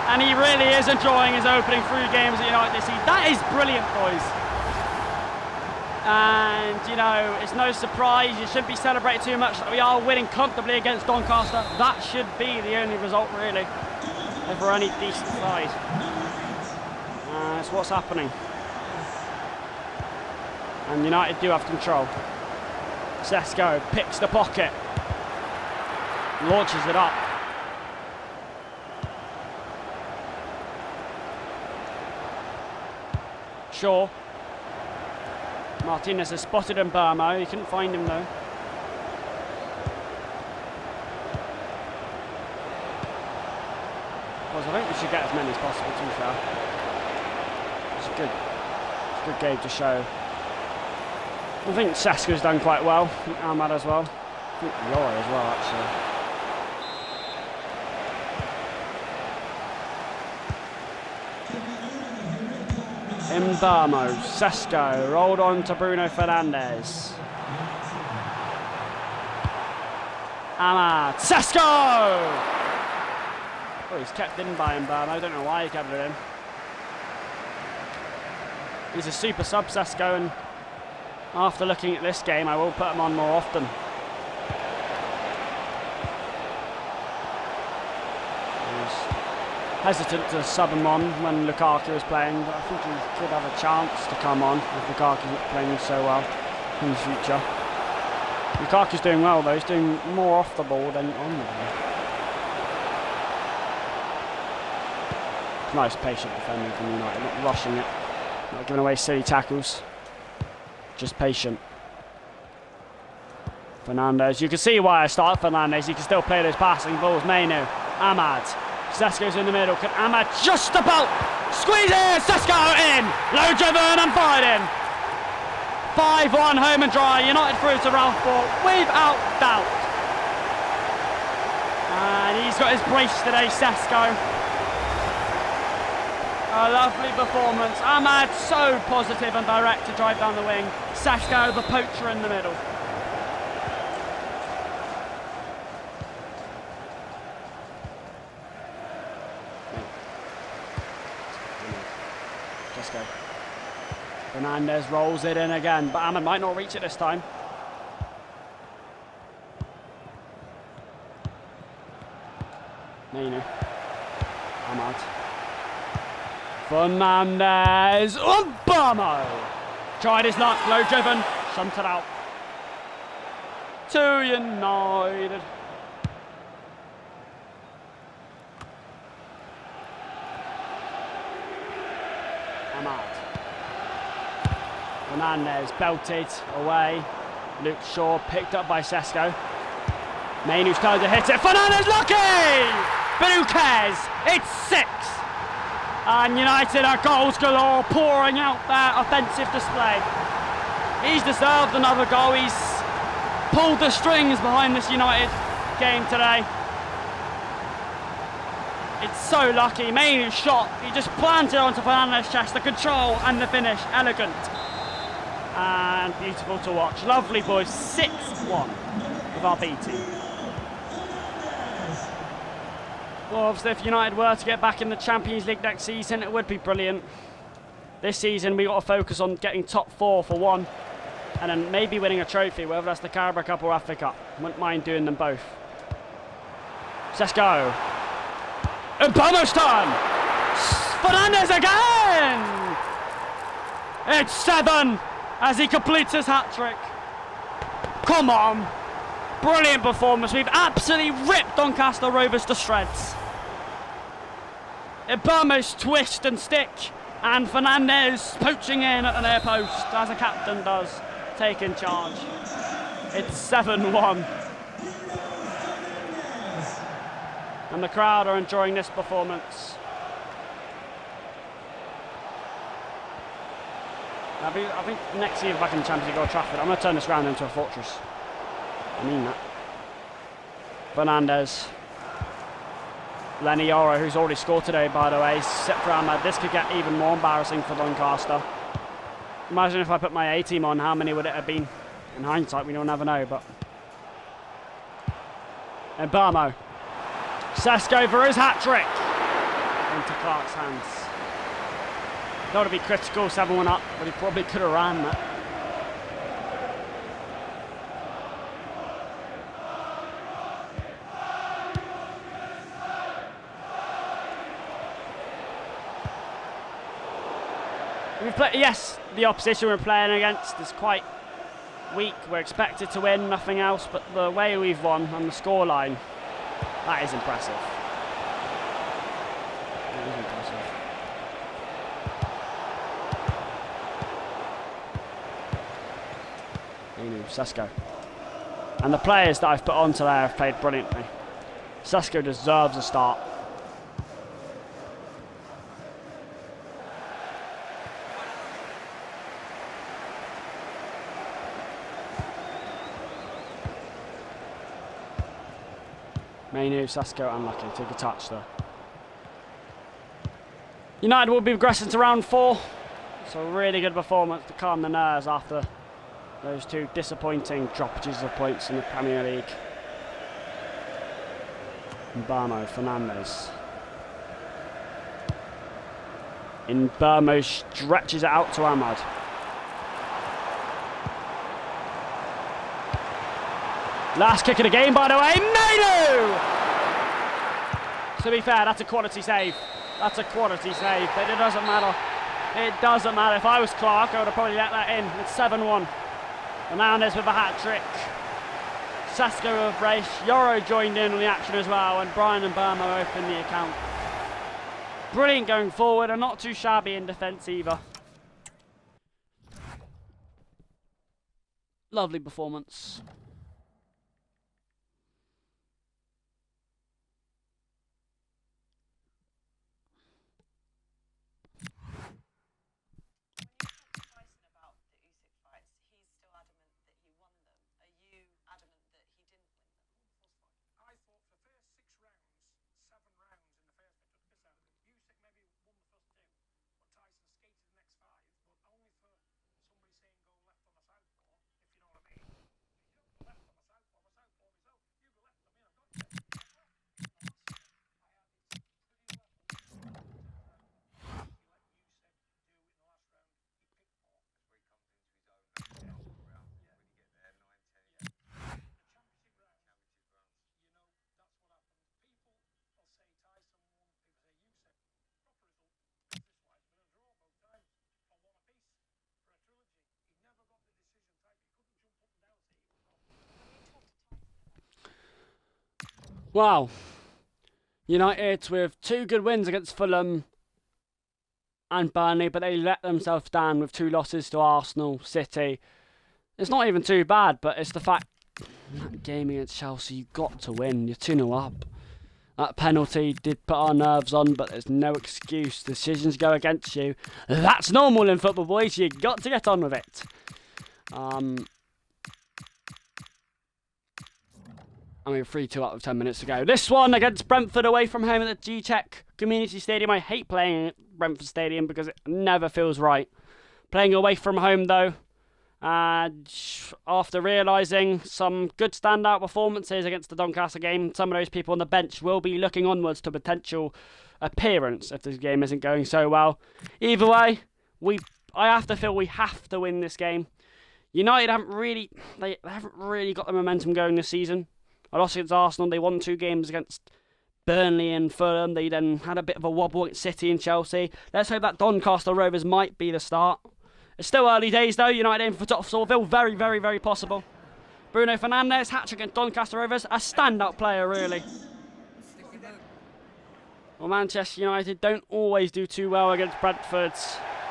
And he really is enjoying his opening 3 games at United this season. That is brilliant, boys. And, you know, it's no surprise, you shouldn't be celebrating too much that we are winning comfortably against Doncaster. That should be the only result, really, if we're any decent side. It's what's happening. And United do have control. Sesko picks the pocket. Launches it up. Shaw. Martinez has spotted Mbamo. He couldn't find him though. I think we should get as many as possible, to be fair. It's a good game to show. I think Sesko's done quite well. I think Ahmad as well. I think Yoro as well, actually. Mbamo, Sesko, rolled on to Bruno Fernandes. Ahmad, Sesko! Oh, he's kept in by Mbamo. I don't know why he kept it in. He's a super sub, Sesko, and after looking at this game, I will put him on more often. hesitant to sub him on when Lukaku was playing, but I think he could have a chance to come on if Lukaku's playing so well in the future. Lukaku's doing well though, he's doing more off the ball than on the ball. Nice patient defending from United, not rushing it, not giving away silly tackles, just patient. Fernandes, you can see why I start Fernandes, he can still play those passing balls. Mainu, Ahmad, Sesko's in the middle, can Ahmad just about squeeze it? Sesko in, low driven and fighting. 5-1 home and dry, United through to Ralph Ball, without doubt. And he's got his brace today, Sesko. A lovely performance. Ahmad so positive and direct to drive down the wing. Sesko, the poacher in the middle. Sesko. Fernandes rolls it in again, but Ahmad might not reach it this time. Mainu. Ahmad. Fernandes, Obama! Tried his luck, low driven, shumped it out. 2 United. Ahmad. Fernandes belted away. Luke Shaw picked up by Sesko. Mainu's trying to hit it. Fernandes lucky! But who cares? It's 6. And United are goals galore, pouring out their offensive display. He's deserved another goal. He's pulled the strings behind this United game today. It's so lucky. Mainu's shot, he just planted onto Fernandes' chest. The control and the finish, elegant. And beautiful to watch. Lovely boys, 6-1 with our B team. Well, obviously, if United were to get back in the Champions League next season, it would be brilliant. This season, we've got to focus on getting top 4 for one, and then maybe winning a trophy, whether that's the Carabao Cup or Africa Cup. Wouldn't mind doing them both. Sesko. Mbomo's turn. Fernandes again. It's 7 as he completes his hat-trick. Come on. Brilliant performance. We've absolutely ripped Doncaster Rovers to shreds. Mbomo's twist and stick, and Fernandes poaching in at the near post, as a captain does, taking charge. It's 7-1. And the crowd are enjoying this performance. I think next year back in the Champions League or Trafford, I'm going to turn this round into a fortress. I mean that. Fernandes. Lenny Yoro, who's already scored today, by the way, set for Ahmad. This could get even more embarrassing for Doncaster. Imagine if I put my A team on, how many would it have been? In hindsight, we don't never know, but... Mbamo. Sesko for his hat-trick. Into Clark's hands. Don't want to be critical, 7-1 up, but he probably could have ran that. Yes, the opposition we're playing against is quite weak. We're expected to win, nothing else, but the way we've won and the scoreline, that is impressive. That is impressive. Sesko. And the players that I've put on today have played brilliantly. Sesko deserves a start. Mainu, Sesko unlucky, took a touch there. United will be progressing to round 4. It's a really good performance to calm the nerves after those 2 disappointing droppages of points in the Premier League. Mbamo, Fernandes. Mbamo stretches it out to Ahmad. Last kick of the game, by the way, Mainu! To be fair, that's a quality save. That's a quality save, but it doesn't matter. It doesn't matter. If I was Clark, I would have probably let that in. It's 7-1. Fernandez with a hat-trick. Sasko with a brace. Yoro joined in on the action as well, and Brian and Burma opened the account. Brilliant going forward, and not too shabby in defence either. Lovely performance. Wow. United with 2 good wins against Fulham and Burnley, but they let themselves down with 2 losses to Arsenal, City. It's not even too bad, but it's the fact that game against Chelsea, you got to win. You're 2-0 up. That penalty did put our nerves on, but there's no excuse. Decisions go against you. That's normal in football, boys. You got to get on with it. I mean, 3-2 out of 10 minutes to go. This one against Brentford away from home at the G-Tech Community Stadium. I hate playing at Brentford Stadium because it never feels right. Playing away from home, though, after realising some good standout performances against the Doncaster game, some of those people on the bench will be looking onwards to potential appearance if this game isn't going so well. Either way, I have to feel we have to win this game. United haven't really got the momentum going this season. I lost against Arsenal. They won 2 games against Burnley and Fulham. They then had a bit of a wobble at City and Chelsea. Let's hope that Doncaster Rovers might be the start. It's still early days though. United aim for top 4. Very, very, very possible. Bruno Fernandes, hat-trick against Doncaster Rovers. A standout player, really. Well, Manchester United don't always do too well against Brentford,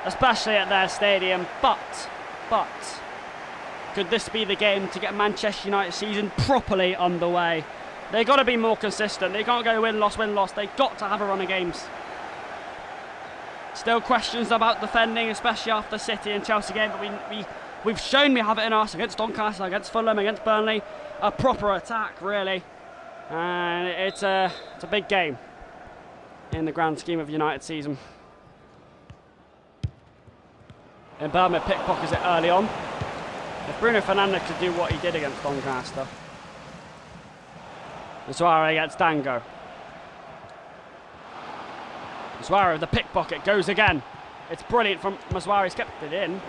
especially at their stadium. But could this be the game to get Manchester United's season properly underway? They've got to be more consistent. They can't go win-loss, win-loss. They've got to have a run of games. Still questions about defending, especially after City and Chelsea game. But we've shown we have it in us against Doncaster, against Fulham, against Burnley. A proper attack, really. And it's a big game in the grand scheme of United's season. And Burma pickpockets it early on. If Bruno Fernandes could do what he did against Doncaster. Suarez against Dango. Suarez, the pickpocket, goes again. It's brilliant from Suarez, kept it in.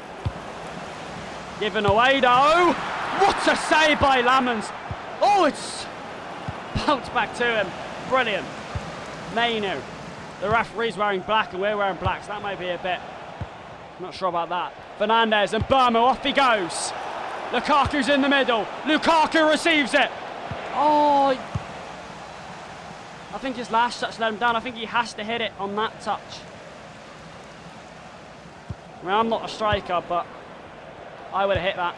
Given away though. What a save by Lamans. Oh, it's bounced back to him. Brilliant. Mainu. The referee's wearing black and we're wearing black, so that might be a bit... Not sure about that. Fernandes and Burma, off he goes. Lukaku's in the middle. Lukaku receives it. Oh, I think his last touch let him down. I think he has to hit it on that touch. I mean, I'm not a striker, but I would have hit that.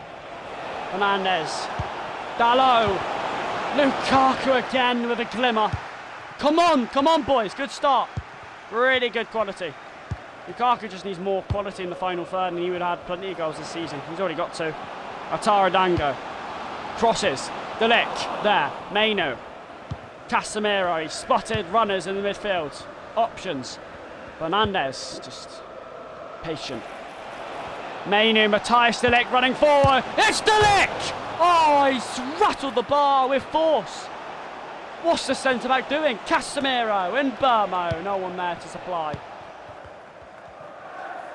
Fernandes. Dalot. Lukaku again with a glimmer. Come on, boys. Good start. Really good quality. Lukaku just needs more quality in the final third, and he would have had plenty of goals this season. He's already got 2. Atara Dango. Crosses. Delic. There. Mainu. Casemiro. He spotted runners in the midfield. Options. Fernandes. Just patient. Mainu. Matthias Delic running forward. It's Delic! Oh, he's rattled the bar with force. What's the centre-back doing? Casemiro and Burmo. No one there to supply.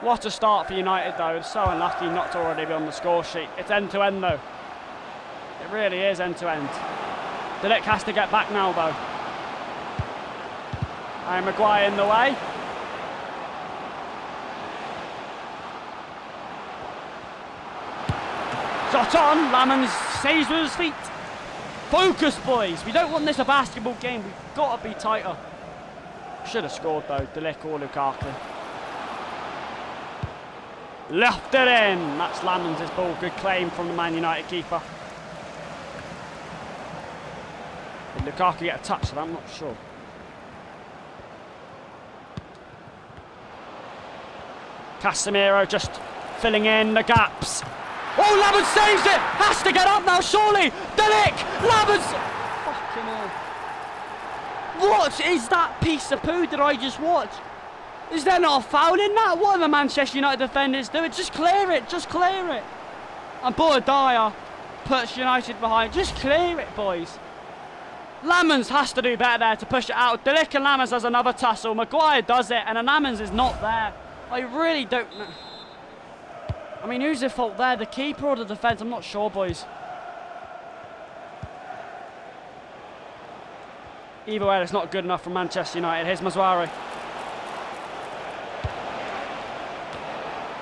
What a start for United though. It's so unlucky not to already be on the score sheet. It's end-to-end though. It really is end-to-end. Delic has to get back now though. Harry Maguire in the way. Shot on, Lamans saves with his feet. Focus, boys. We don't want this a basketball game. We've got to be tighter. Should have scored though, Delic or Lukaku. Left it in. That's Lamans' ball. Good claim from the Man United keeper. Did Lukaku get a touch of that? I'm not sure. Casemiro just filling in the gaps. Oh, Lamans saves it! Has to get up now, surely! Delic! Lamans! Fucking hell. What is that piece of poo that I just watched? Is there not a foul in that? What are the Manchester United defenders doing? Just clear it, just clear it. And Dyer puts United behind. Just clear it, boys. Lamans has to do better there to push it out. Delic and Lamans has another tussle. Maguire does it, and Lamans is not there. I really don't know. I mean, who's at fault there? The keeper or the defence? I'm not sure, boys. Either way, it's not good enough for Manchester United. Here's Mazwari.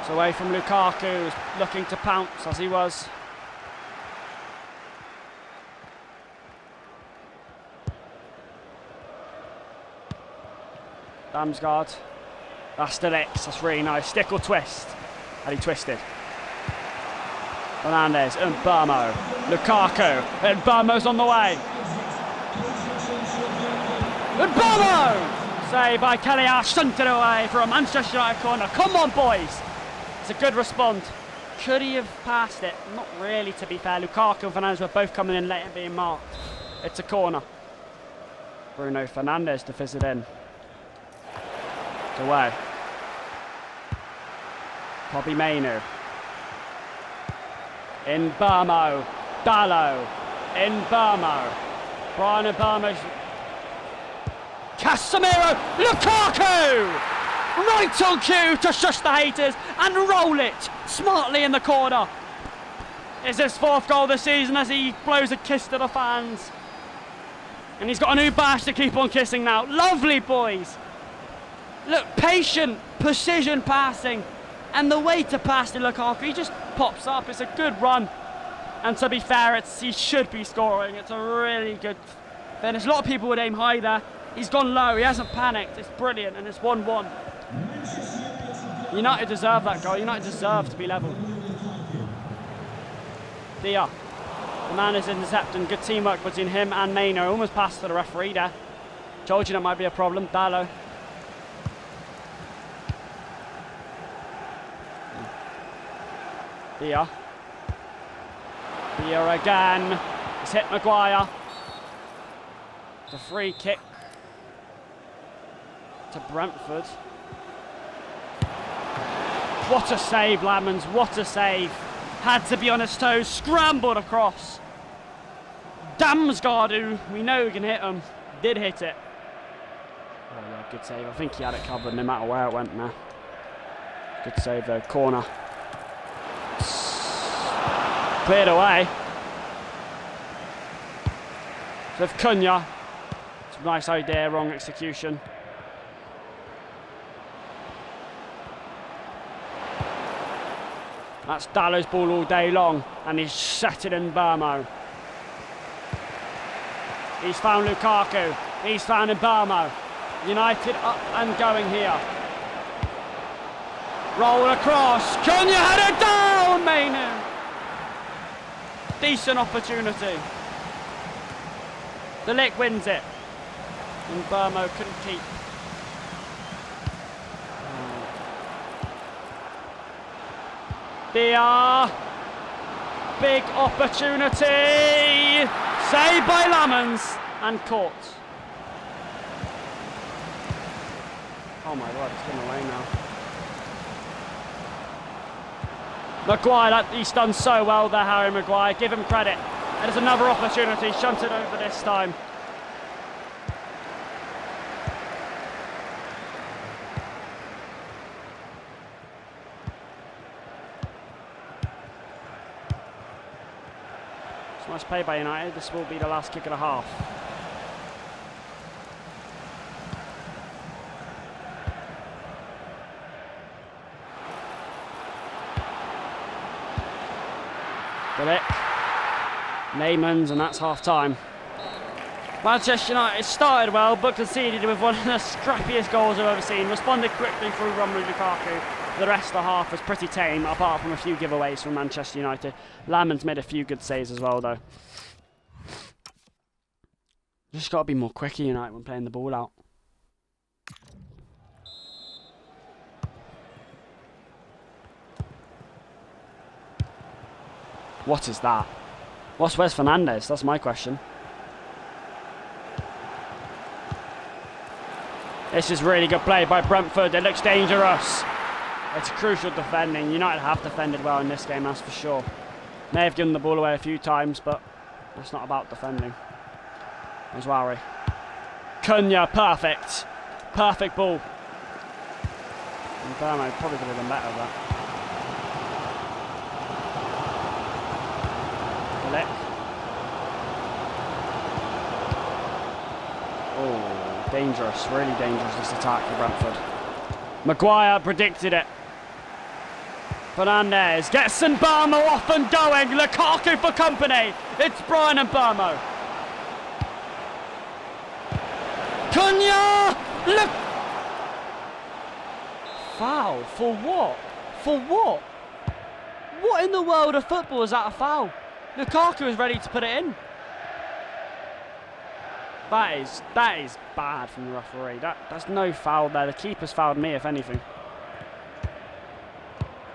It's away from Lukaku, who's looking to pounce as he was. Damsgaard. That's Delic. That's really nice. Stick or twist. And he twisted. Fernandes and Burmo. Lukaku. And Burmo's on the way. And Burmo! Saved by Kelly Ash. Shunted away for a Manchester United corner. Come on, boys. It's a good response. Could he have passed it? Not really, to be fair. Lukaku and Fernandes were both coming in late and being marked. It's a corner. Bruno Fernandes to fizz it in. It's away. Bobby Mainu. In Burmo. Dallo. In Burmo. Brian Burmo. Casemiro. Lukaku! Right on cue to shush the haters and roll it smartly in the corner. It's his 4th goal this season as he blows a kiss to the fans. And he's got a new bash to keep on kissing now. Lovely, boys. Look, patient, precision passing. And the way to pass to Lukaku, he just pops up. It's a good run. And to be fair, he should be scoring. It's a really good finish. A lot of people would aim high there. He's gone low. He hasn't panicked. It's brilliant. And it's 1-1. United deserve that goal. United deserve to be level. Dia. The man is intercepting. Good teamwork between him and Maino. Almost passed to the referee there. Told you that might be a problem. Dallo. Dia. Dia again. It's hit Maguire. It's a free kick to Brentford. What a save, Lamans. What a save. Had to be on his toes. Scrambled across. Damsgaard, who we know can hit him, did hit it. Oh yeah, good save. I think he had it covered no matter where it went now. Good save though. Corner. Cleared away. With Cunha. It's a nice idea, wrong execution. That's Dallo's ball all day long, and he's set it in Burmo. He's found Lukaku. He's found Burmo. United up and going here. Roll across. Cunha had it down, Mainu. Decent opportunity. Delic wins it. And Burmo couldn't keep. Dia. Big opportunity. Saved by Lamans. And caught. Oh my god, it's getting away now. Maguire, he's done so well there, Harry Maguire. Give him credit. There's another opportunity, shunted over this time. It's nice play by United. This will be the last kick of the half. Philip. Neymans, and that's half time. Manchester United started well, but conceded with one of the scrappiest goals I've ever seen. Responded quickly through Romelu Lukaku. The rest of the half was pretty tame, apart from a few giveaways from Manchester United. Laman's made a few good saves as well, though. Just got to be more quicker, United, when playing the ball out. What is that? Where's Fernandes? That's my question. This is really good play by Brentford. It looks dangerous. It's crucial defending. United have defended well in this game, that's for sure. May have given the ball away a few times, but it's not about defending. There's Wari. Cunha, perfect. Perfect ball. And Burma probably could have done better with that. Philip. Oh, dangerous. Really dangerous, this attack for Brentford. Maguire predicted it. Fernandes gets Mbamo off and going. Lukaku for company. It's Brian Mbamo. Cunha! Look! Foul? For what? For what? What in the world of football is that a foul? Lukaku is ready to put it in. That is bad from the referee. That's no foul there. The keeper's fouled me, if anything.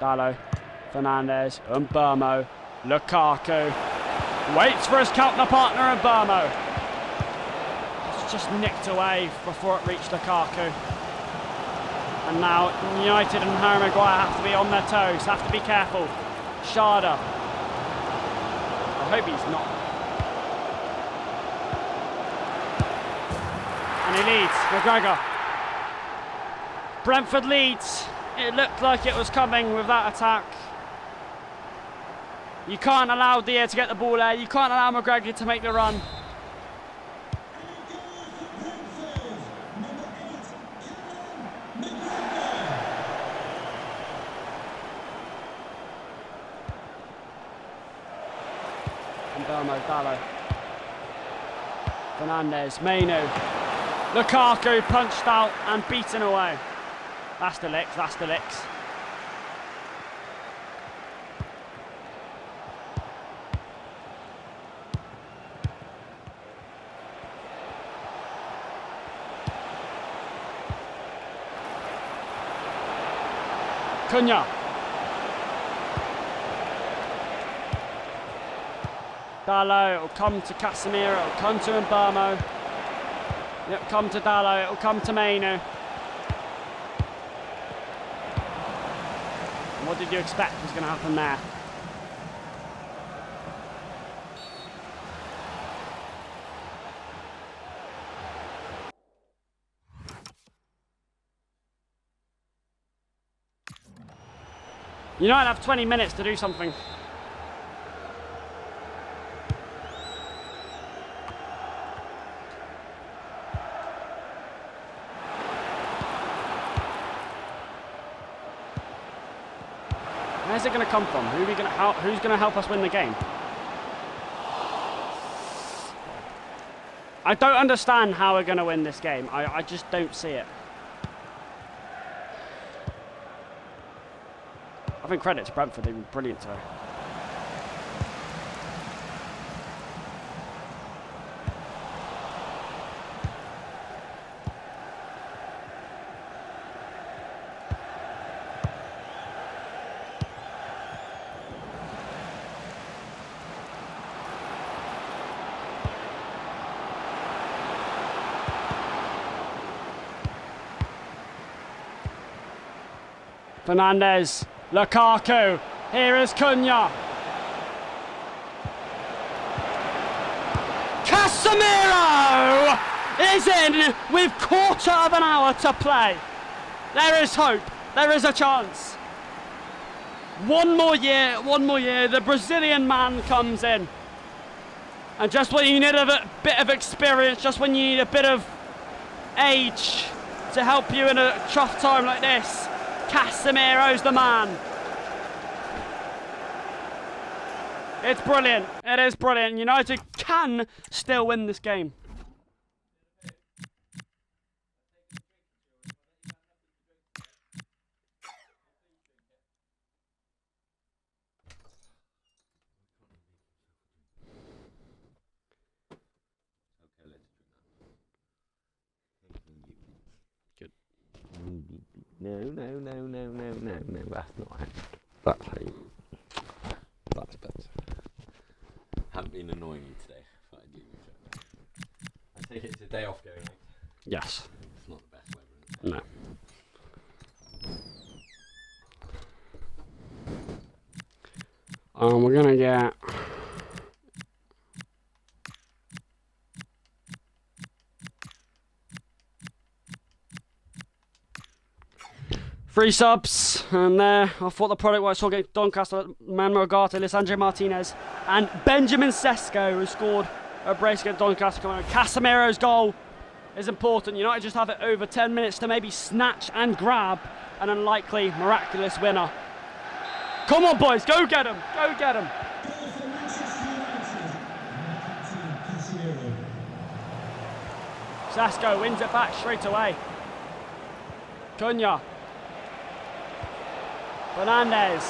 Dalot, Fernandes, Mbamo, Lukaku. Waits for his counter partner, Mbamo. It's just nicked away before it reached Lukaku. And now United and Harry Maguire have to be on their toes, have to be careful. Sharda. I hope he's not. And he leads, McGregor. Brentford leads. It looked like it was coming with that attack. You can't allow Dia to get the ball there. You can't allow McGregor to make the run. Mbamo, Dalot. Fernandes, Mainu. Lukaku punched out and beaten away. That's the licks, that's the licks. Cunha. Dalot, it'll come to Casemiro, it'll come to Mbamo. Yep, come to Dalot, it'll come to Mainu. What did you expect was going to happen there? United have 20 minutes to do something. Where's it going to come from? Who's going to help us win the game? I don't understand how we're going to win this game. I just don't see it. I think credit to Brentford, they've been brilliant today. Fernandes, Lukaku, here is Cunha. Casemiro is in with quarter of an hour to play. There is hope, there is a chance. One more year, the Brazilian man comes in. And just when you need a bit of experience, just when you need a bit of age to help you in a tough time like this, Casemiro's the man. It's brilliant. It is brilliant. United can still win this game. Good. No, that's not how. That's how you. That's better. Haven't been annoying you today. But I do. I take it's a day off going out. Yes. It's not the best weather, is it? No. We're gonna get. Three subs, and there, I thought the product was against Doncaster, Manuel Ugarte, Lisandro Martinez, and Benjamin Sesko, who scored a brace against Doncaster. Casemiro's goal is important. United just have it over 10 minutes to maybe snatch and grab an unlikely, miraculous winner. Come on, boys, go get him, go get him. Sesko wins it back straight away. Cunha. Fernandez,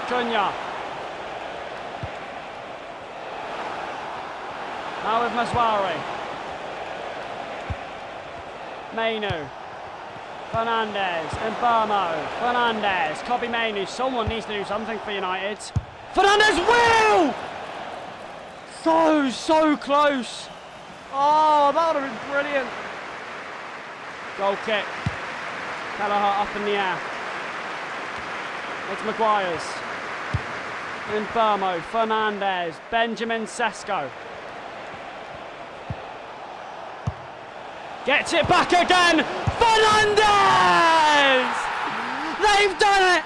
Cunha. Now with Maswari. Mainu. Fernandez, Mbamo, Fernandez, Kobe Mainu. Someone needs to do something for United. Fernandez will! So close. Oh, that would have been brilliant. Goal kick. Kelleher up in the air. It's Maguire's. Mbamo, Fernandez, Benjamin Sesko. Gets it back again. Fernandez! They've done it!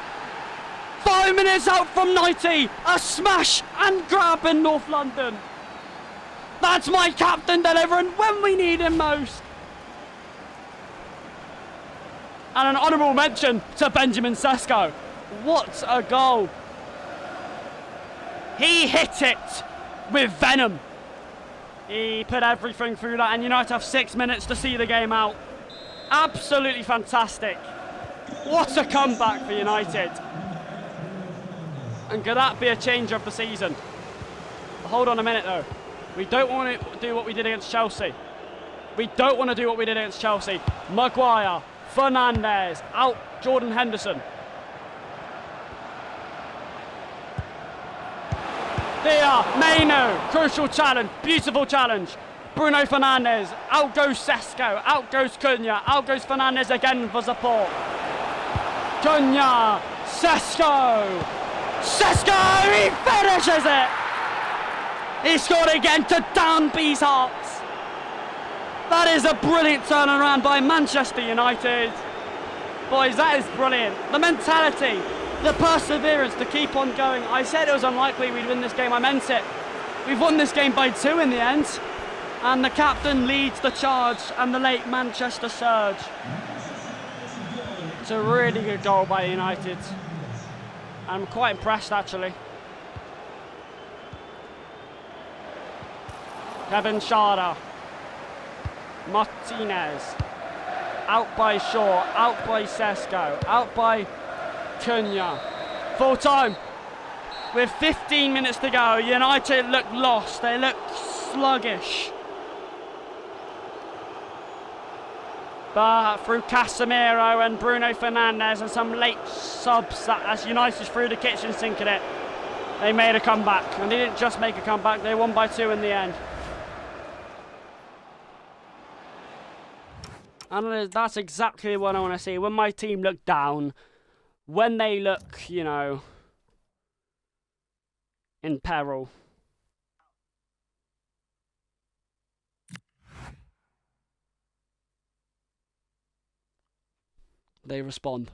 5 minutes out from 90. A smash and grab in North London. That's my captain delivering when we need him most. And an honourable mention to Benjamin Sesko. What a goal. He hit it with venom. He put everything through that, and United have 6 minutes to see the game out. Absolutely fantastic. What a comeback for United. And could that be a change of the season? Hold on a minute though. We don't want to do what we did against Chelsea. We don't want to do what we did against Chelsea. Maguire, Fernandez, out Jordan Henderson. There, Mainu, crucial challenge, beautiful challenge. Bruno Fernandes, out goes Sesko, out goes Cunha, out goes Fernandes again for support. Cunha, Sesko, he finishes it! He scored again to Danby's hearts. That is a brilliant turnaround by Manchester United. Boys, that is brilliant. The mentality, the perseverance to keep on going. I said it was unlikely we'd win this game, I meant it. We've won this game by 2 in the end. And the captain leads the charge and the late Manchester surge. It's a really good goal by United. I'm quite impressed actually. Kevin Schade. Martinez. Out by Shaw, out by Sesko, out by Cunha. Full time. With 15 minutes to go, United look lost, they look sluggish. But through Casemiro and Bruno Fernandes and some late subs that as United threw the kitchen sink at it, they made a comeback. And they didn't just make a comeback, they won by 2 in the end. And that's exactly what I want to see. When my team look down, when they look, you know, in peril. They respond.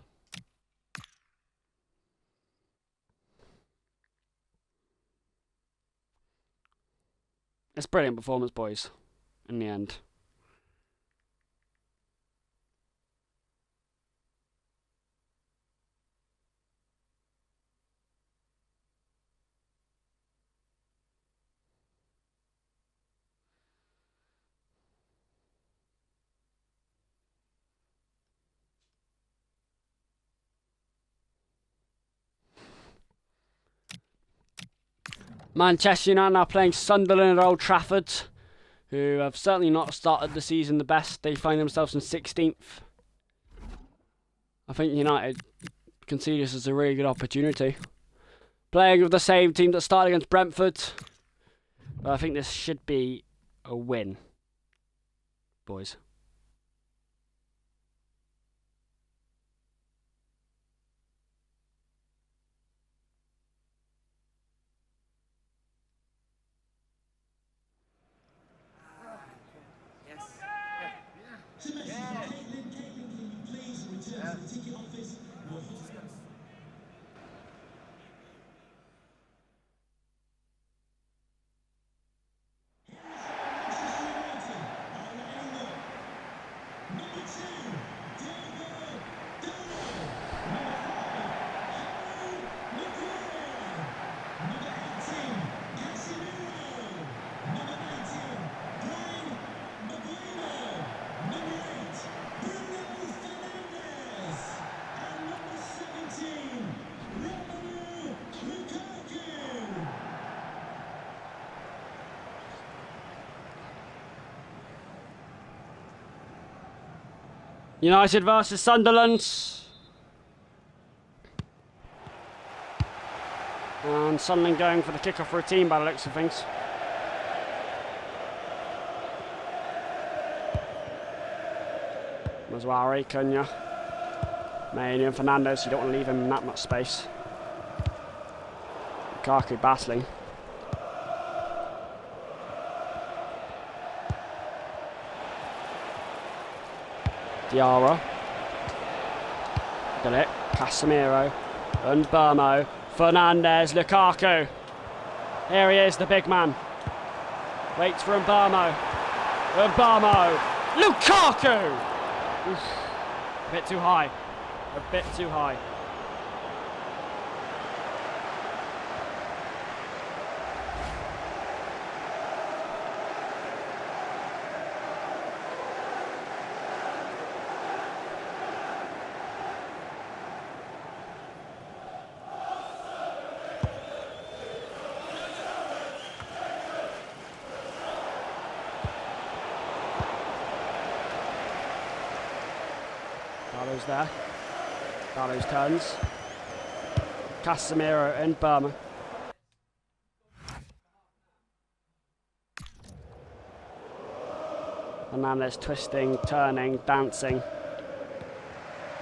It's a brilliant performance, boys, in the end. Manchester United now playing Sunderland at Old Trafford, who have certainly not started the season the best. They find themselves in 16th. I think United can see this as a really good opportunity. Playing with the same team that started against Brentford. But I think this should be a win, boys. United versus Sunderland. And Sunderland going for the kick-off routine by the looks of things. Mazwari, Cunha, Manu and Fernandes. You don't want to leave him in that much space. Lukaku battling. Diarra, got it, Casemiro, and Burmo, Fernandes, Lukaku. Here he is, the big man. Waits for Burmo, Lukaku! Oof. A bit too high, a bit too high. Carlo's there. Carlo's turns. Casemiro and Burma. Fernandes twisting, turning, dancing.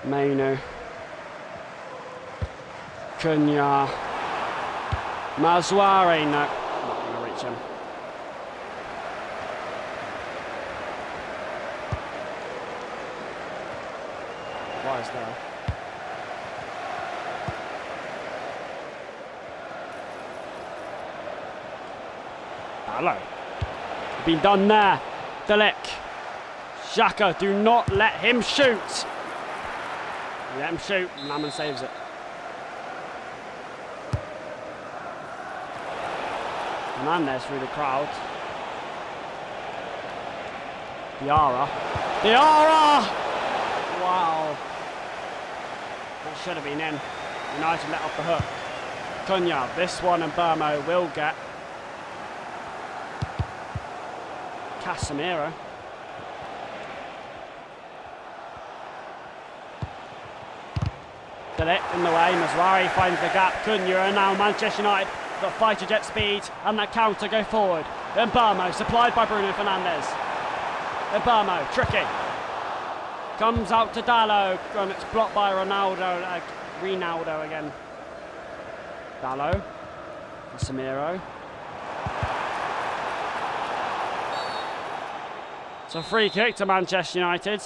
Manu. Cunha. Mazwari. No, not going to reach him. Wise there. Hello. Been done there. Delic. Xhaka, do not let him shoot. Let him shoot. Laman saves it. Fernandes through the crowd. Diarra. Wow. That should have been in. United let off the hook. Cunha, this one and Burmo will get. Casemiro. Delic in the way. Mazwari finds the gap. Cunha and now Manchester United got fighter jet speed and that counter go forward. Then Burmo supplied by Bruno Fernandes. Then Burmo, tricky. Comes out to Dalot, and it's blocked by Ronaldo again. Dalot, Casemiro. It's a free kick to Manchester United.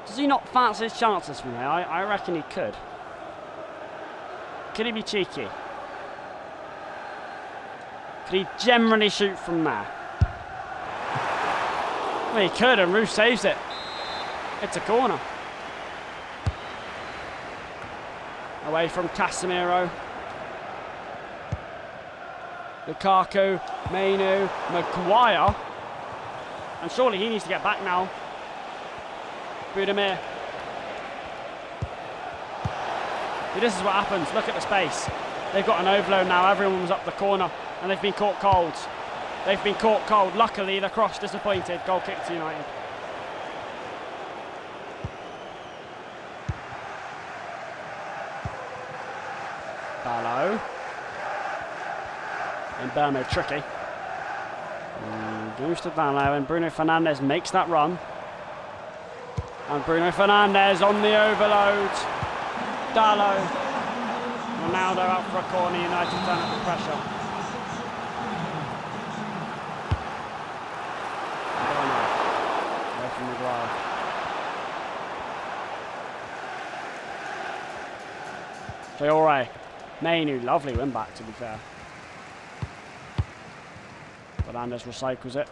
Does he not fancy his chances from there? I reckon he could. Could he be cheeky? Could he generally shoot from there? Well, he could, and Roos saves it. It's a corner. Away from Casemiro. Lukaku, Manu, Maguire. And surely he needs to get back now. Budimir. See, this is what happens. Look at the space. They've got an overload now. Everyone was up the corner and they've been caught cold. They've been caught cold. Luckily, the cross disappointed. Goal kick to United. Barlow. And Burmo tricky. Goes to Barlow and Bruno Fernandes makes that run. And Bruno Fernandes on the overload. Dalot. Ronaldo out for a corner. United turn up the pressure. Away from Maguire. Fiore. Manu, lovely win back to be fair. Fernandes recycles it.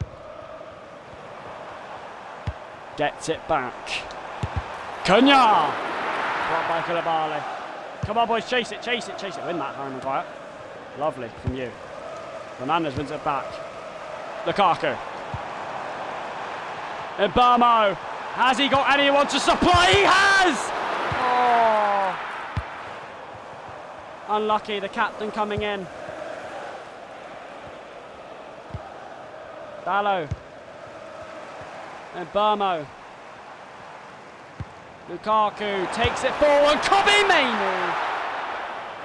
Gets it back. Cunha! Brought by Koulibaly. Come on boys, chase it, chase it, chase it. Win that, Harry Maguire. Lovely from you. Fernandes wins it back. Lukaku. Mbamo. Has he got anyone to supply? He has! Oh. Unlucky, the captain coming in. Dalot. Mbamo. Lukaku takes it forward. Kobe Mainu.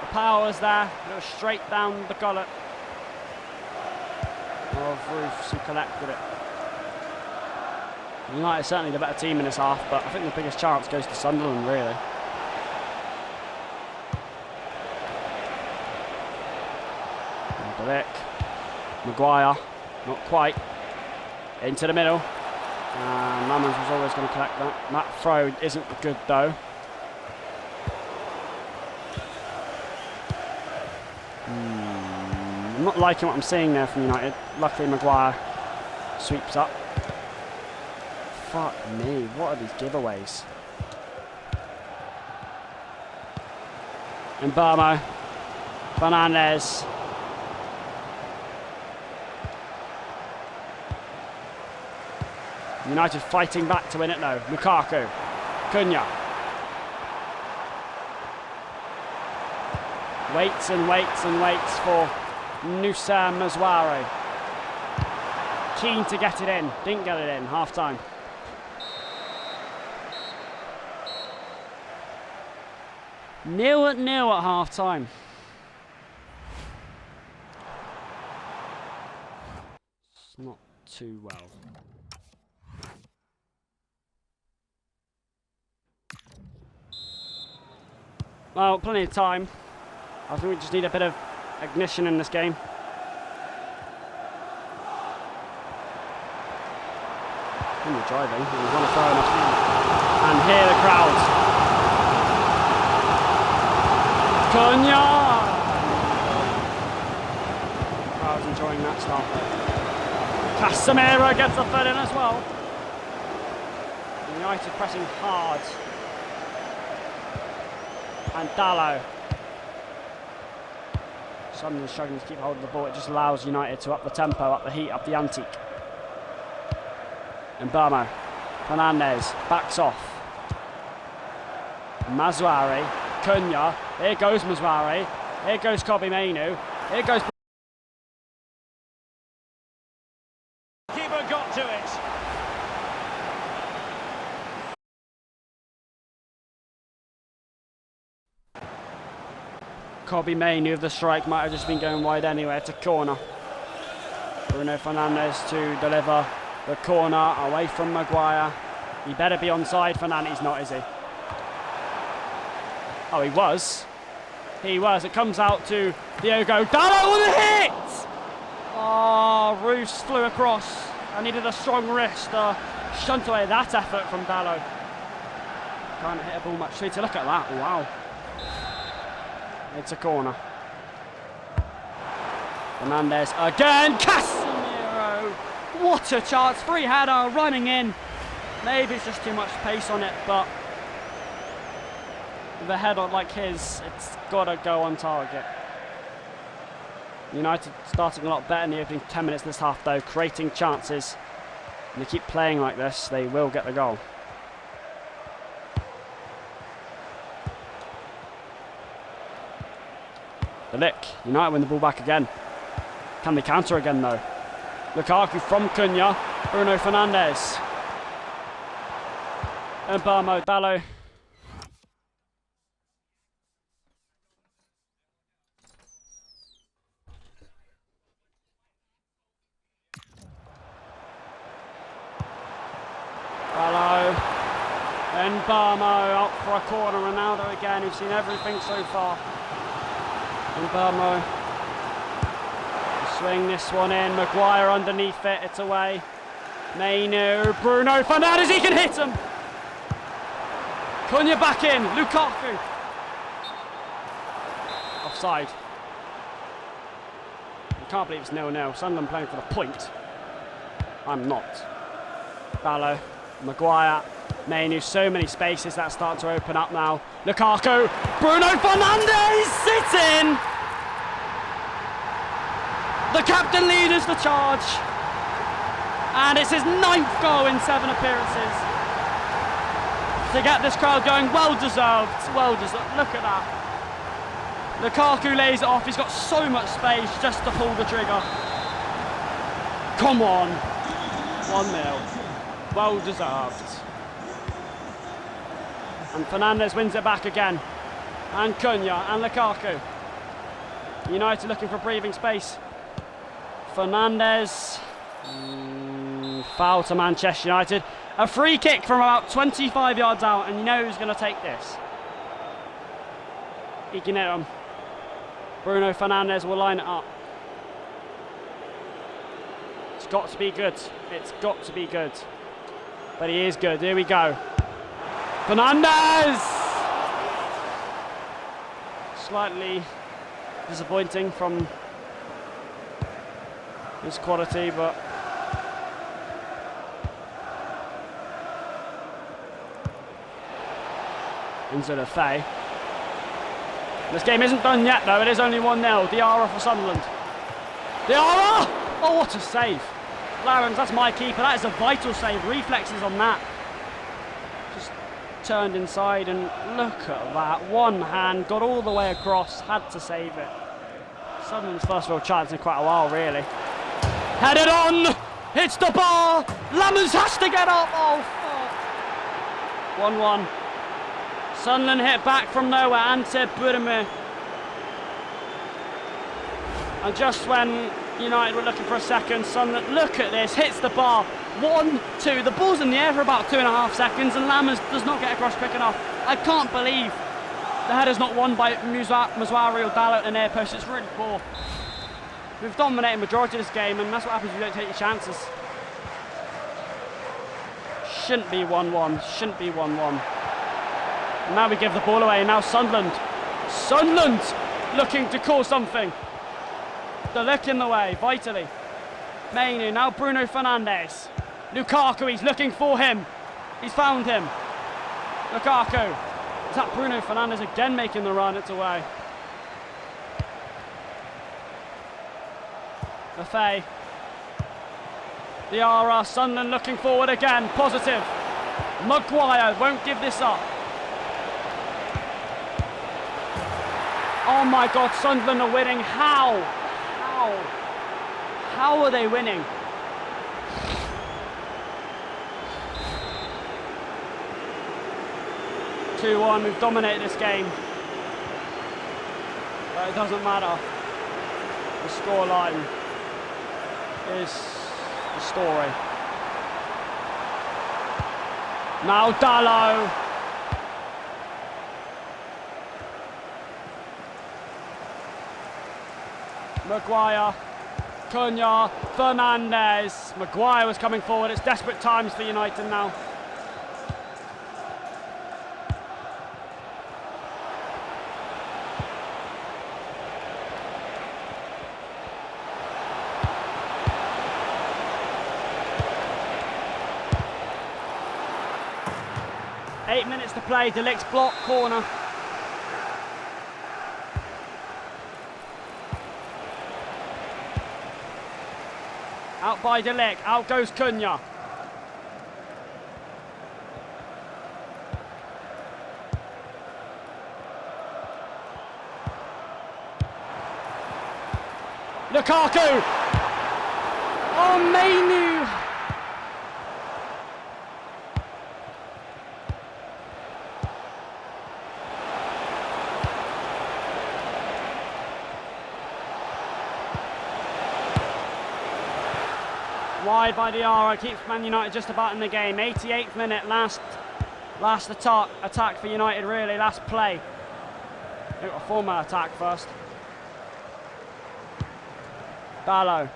The power's there. It was straight down the gullet of Roofs, who collected it. United certainly the better team in this half, but I think the biggest chance goes to Sunderland, really. Delic. Maguire. Not quite. Into the middle. And Lammers was always going to collect that. That throw isn't good though. I'm not liking what I'm seeing there from United. Luckily Maguire sweeps up. Fuck me, what are these giveaways? Mbamo. Fernandes. United fighting back to win it now. Lukaku. Cunha. Waits and waits and waits for Nusa Mazwari. Keen to get it in. Didn't get it in. Half time. Nil at half time. It's not too well. Well, plenty of time. I think we just need a bit of ignition in this game. When you're driving, you want to throw enough. And here the crowds. Cunha! The crowd's enjoying that start. Casemiro gets the third in as well. United pressing hard. And Dalot. Sunderland struggling to keep hold of the ball. It just allows United to up the tempo, up the heat, up the ante. Mbamo. Fernandes backs off. Mazwari. Cunha. Here goes Mazwari. Here goes Kobe Mainu. Here goes. Keeper got to it. Kobe Mainu of the strike might have just been going wide anyway. It's a corner. Bruno Fernandes to deliver the corner away from Maguire. He better be onside. Fernandes not, is he? Oh, he was. He was. It comes out to Diogo Dalot with a hit! Oh, Roos flew across. I needed a strong wrist to shunt away that effort from Dalot. Can't hit a ball much sweeter. Look at that. Wow. It's a corner. Fernandes again. Casemiro. What a chance. Free header running in. Maybe it's just too much pace on it, but with a header like his, it's got to go on target. United starting a lot better in the opening 10 minutes this half though, creating chances. And they keep playing like this, they will get the goal. The lick. United win the ball back again. Can they counter again though? Lukaku from Cunha. Bruno Fernandes. And Barmo, Dallo. Dallo. And Barmo out for a corner. Ronaldo again, who's seen everything so far. And Barmo. Swing this one in. Maguire underneath it. It's away. Mainu. Bruno Fernandes. He can hit him. Cunha back in. Lukaku. Offside. I can't believe it's 0-0. Sunderland playing for the point. I'm not. Dallo. Maguire. Mainu. So many spaces that start to open up now. Lukaku. Bruno Fernandes. Sits in. The captain leaders the charge. And it's his 9th goal in 7 appearances. To get this crowd going, well deserved. Well deserved. Look at that. Lukaku lays it off. He's got so much space just to pull the trigger. Come on. 1-0. Well deserved. And Fernandes wins it back again. And Cunha and Lukaku. United looking for breathing space. Fernandes. Foul to Manchester United. A free kick from about 25 yards out, and you know who's going to take this. He can hit him. Bruno Fernandes will line it up. It's got to be good. It's got to be good. But he is good. Here we go. Fernandes! Slightly disappointing from his quality, but into the Faye. This game isn't done yet though, it is only 1-0. Diarra for Sunderland. Diarra! Oh, what a save. Clarence, that's my keeper. That is a vital save. Reflexes on that. Just turned inside and look at that. One hand, got all the way across, had to save it. Sunderland's first real chance in quite a while, really. Headed on! Hits the bar! Lammers has to get up! Oh, fuck. 1-1. Sunderland hit back from nowhere. Ante Burme. And just when United were looking for a second, Sunderland, look at this, hits the bar. 1-2. The ball's in the air for about 2.5 seconds, and Lammers does not get across quick enough. I can't believe the header's not won by Muzwari or Dallo at the near post. It's really poor. We've dominated the majority of this game, and that's what happens if you don't take your chances. Shouldn't be 1-1. Shouldn't be 1-1. And now we give the ball away. Now Sunderland looking to cause something. The look in the way, vitally. Mainu, now Bruno Fernandes. Lukaku, he's looking for him. He's found him. Lukaku. Is that Bruno Fernandes again making the run? It's away. Lafay. Diarra, Sunderland looking forward again. Positive. Maguire won't give this up. Oh my God, Sunderland are winning. How? How are they winning? (2-1), we've dominated this game. But it doesn't matter. The scoreline is the story. Now Dallo. Maguire, Cunha, Fernandes. Maguire was coming forward. It's desperate times for United now. Eight minutes to play. De Ligt's block corner. Out by De Ligt, out goes Cunha. Lukaku! Oh, Mainu! Wide by Diarra, keeps Man United just about in the game. 88th minute, last attack for United really, last play. A former attack first. Dallo.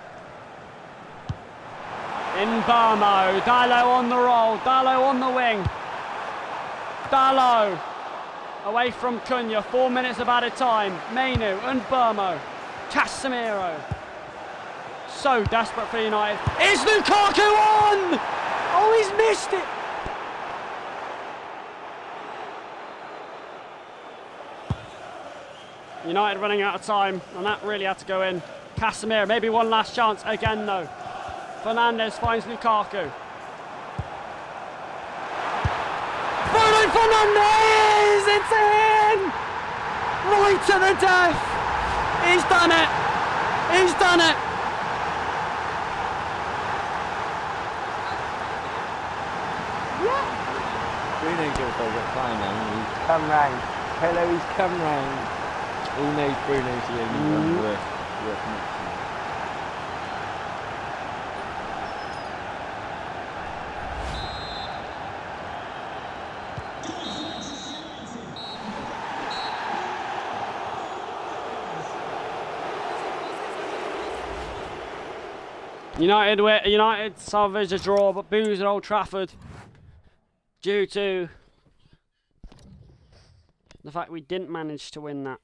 In Burmo, Dallo on the roll, Dallo on the wing. Dallo away from Cunha, 4 minutes of added time. Mainu and Burmo. Casemiro. So desperate for United. Is Lukaku on? Oh, he's missed it. United running out of time, and that really had to go in. Casemiro, maybe one last chance. Again, no. Fernandes finds Lukaku. Bruno Fernandes! It's in! Right to the death! He's done it! He's done it! Bruno gives us a fine now. He's come round. Hello, he's come round. He knows Bruno's the only one worth mentioning. United salvage a draw, but boos at Old Trafford due to the fact we didn't manage to win that.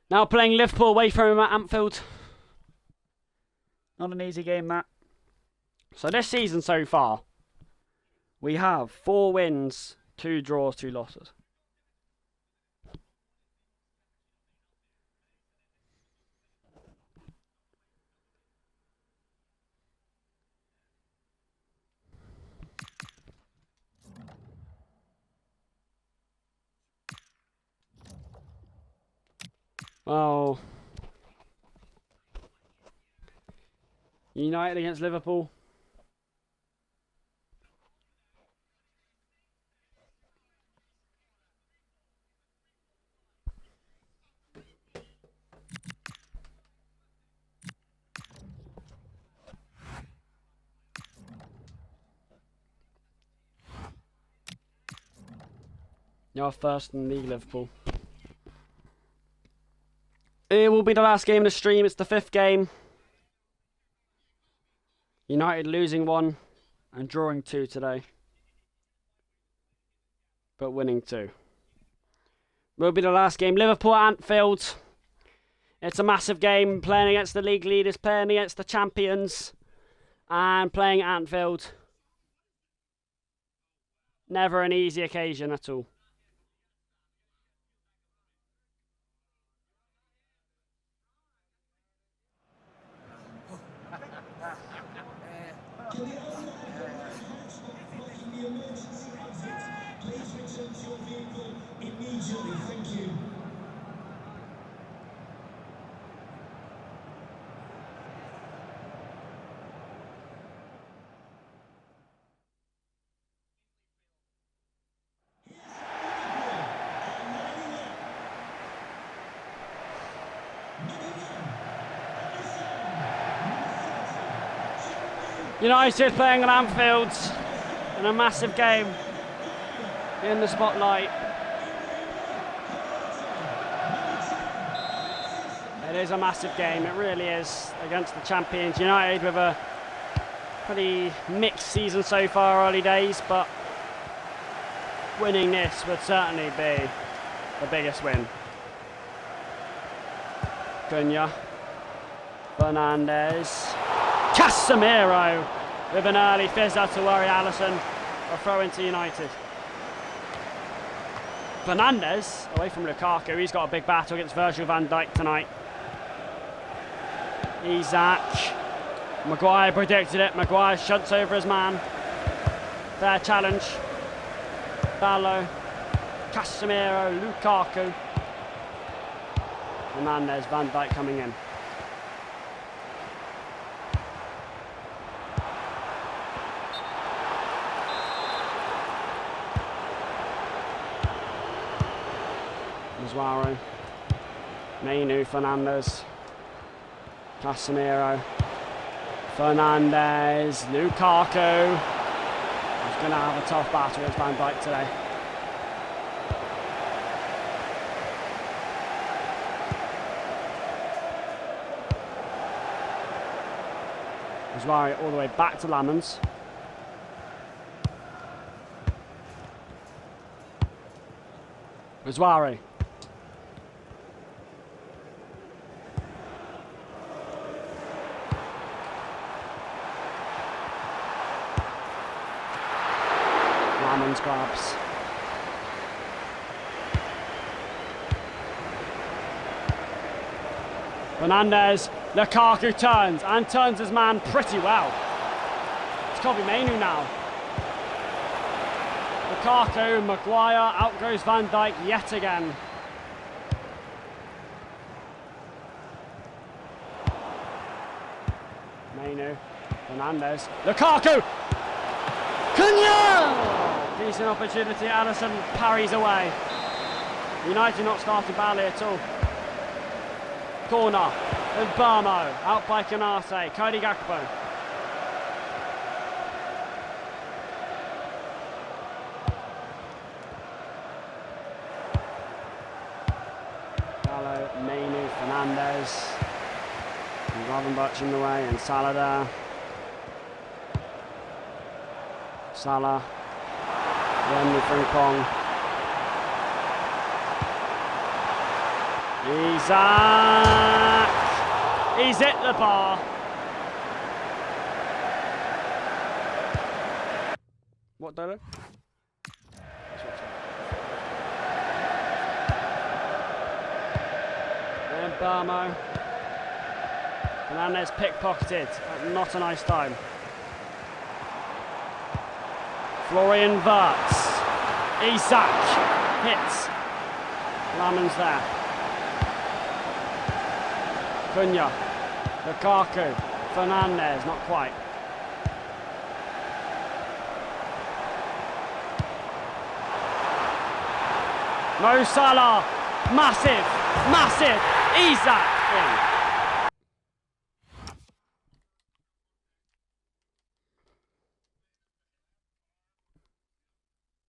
Now playing Liverpool away from him at Anfield. Not an easy game, that. So this season so far, we have 4 wins, 2 draws, 2 losses. Oh. United against Liverpool. You're first in the league, Liverpool. It will be the last game of the stream. It's the 5th game. United losing 1 and drawing 2 today. But winning 2. Will be the last game. Liverpool at Anfield. It's a massive game. Playing against the league leaders, playing against the champions, and playing at Anfield. Never an easy occasion at all. United playing at Anfield in a massive game in the spotlight. It is a massive game, it really is, against the champions. United with a pretty mixed season so far, early days, but winning this would certainly be the biggest win. Cunha, Fernandes, Casemiro with an early fizzer to worry Alisson. A throw into United. Fernandes away from Lukaku. He's got a big battle against Virgil van Dijk tonight. Isak. Maguire predicted it. Maguire shunts over his man. Fair challenge. Barlow. Casemiro. Lukaku. Hernandez. Van Dijk coming in. Mazuaro. Manu. Fernandez. Casemiro. Fernandez. Lukaku. He's going to have a tough battle with Van Dijk today. Mazuaro all the way back to Lamans. Mazuaro. Lamans grabs. Fernandez. Lukaku turns his man pretty well. It's got to be Manu now. Lukaku, Maguire, out goes Van Dijk yet again. Manu, Fernandez, Lukaku! Cunha! Decent opportunity, Alisson parries away. United not starting badly at all. Corner, and Burmo, out by Canate, Cody Gakpo. Gallo, Manu, Fernandez, and Gravenberch in the way, and Salah there. Salah, Rennie Frimpong. Isaac! He's hit the bar. What, Dolo? And Barmo. Fernandez pickpocketed. Not a nice time. Florian Wirtz. Isaac hits. Lamans there. Cunha, Lukaku, Fernandez, not quite. Mo Salah, massive, Isaac in.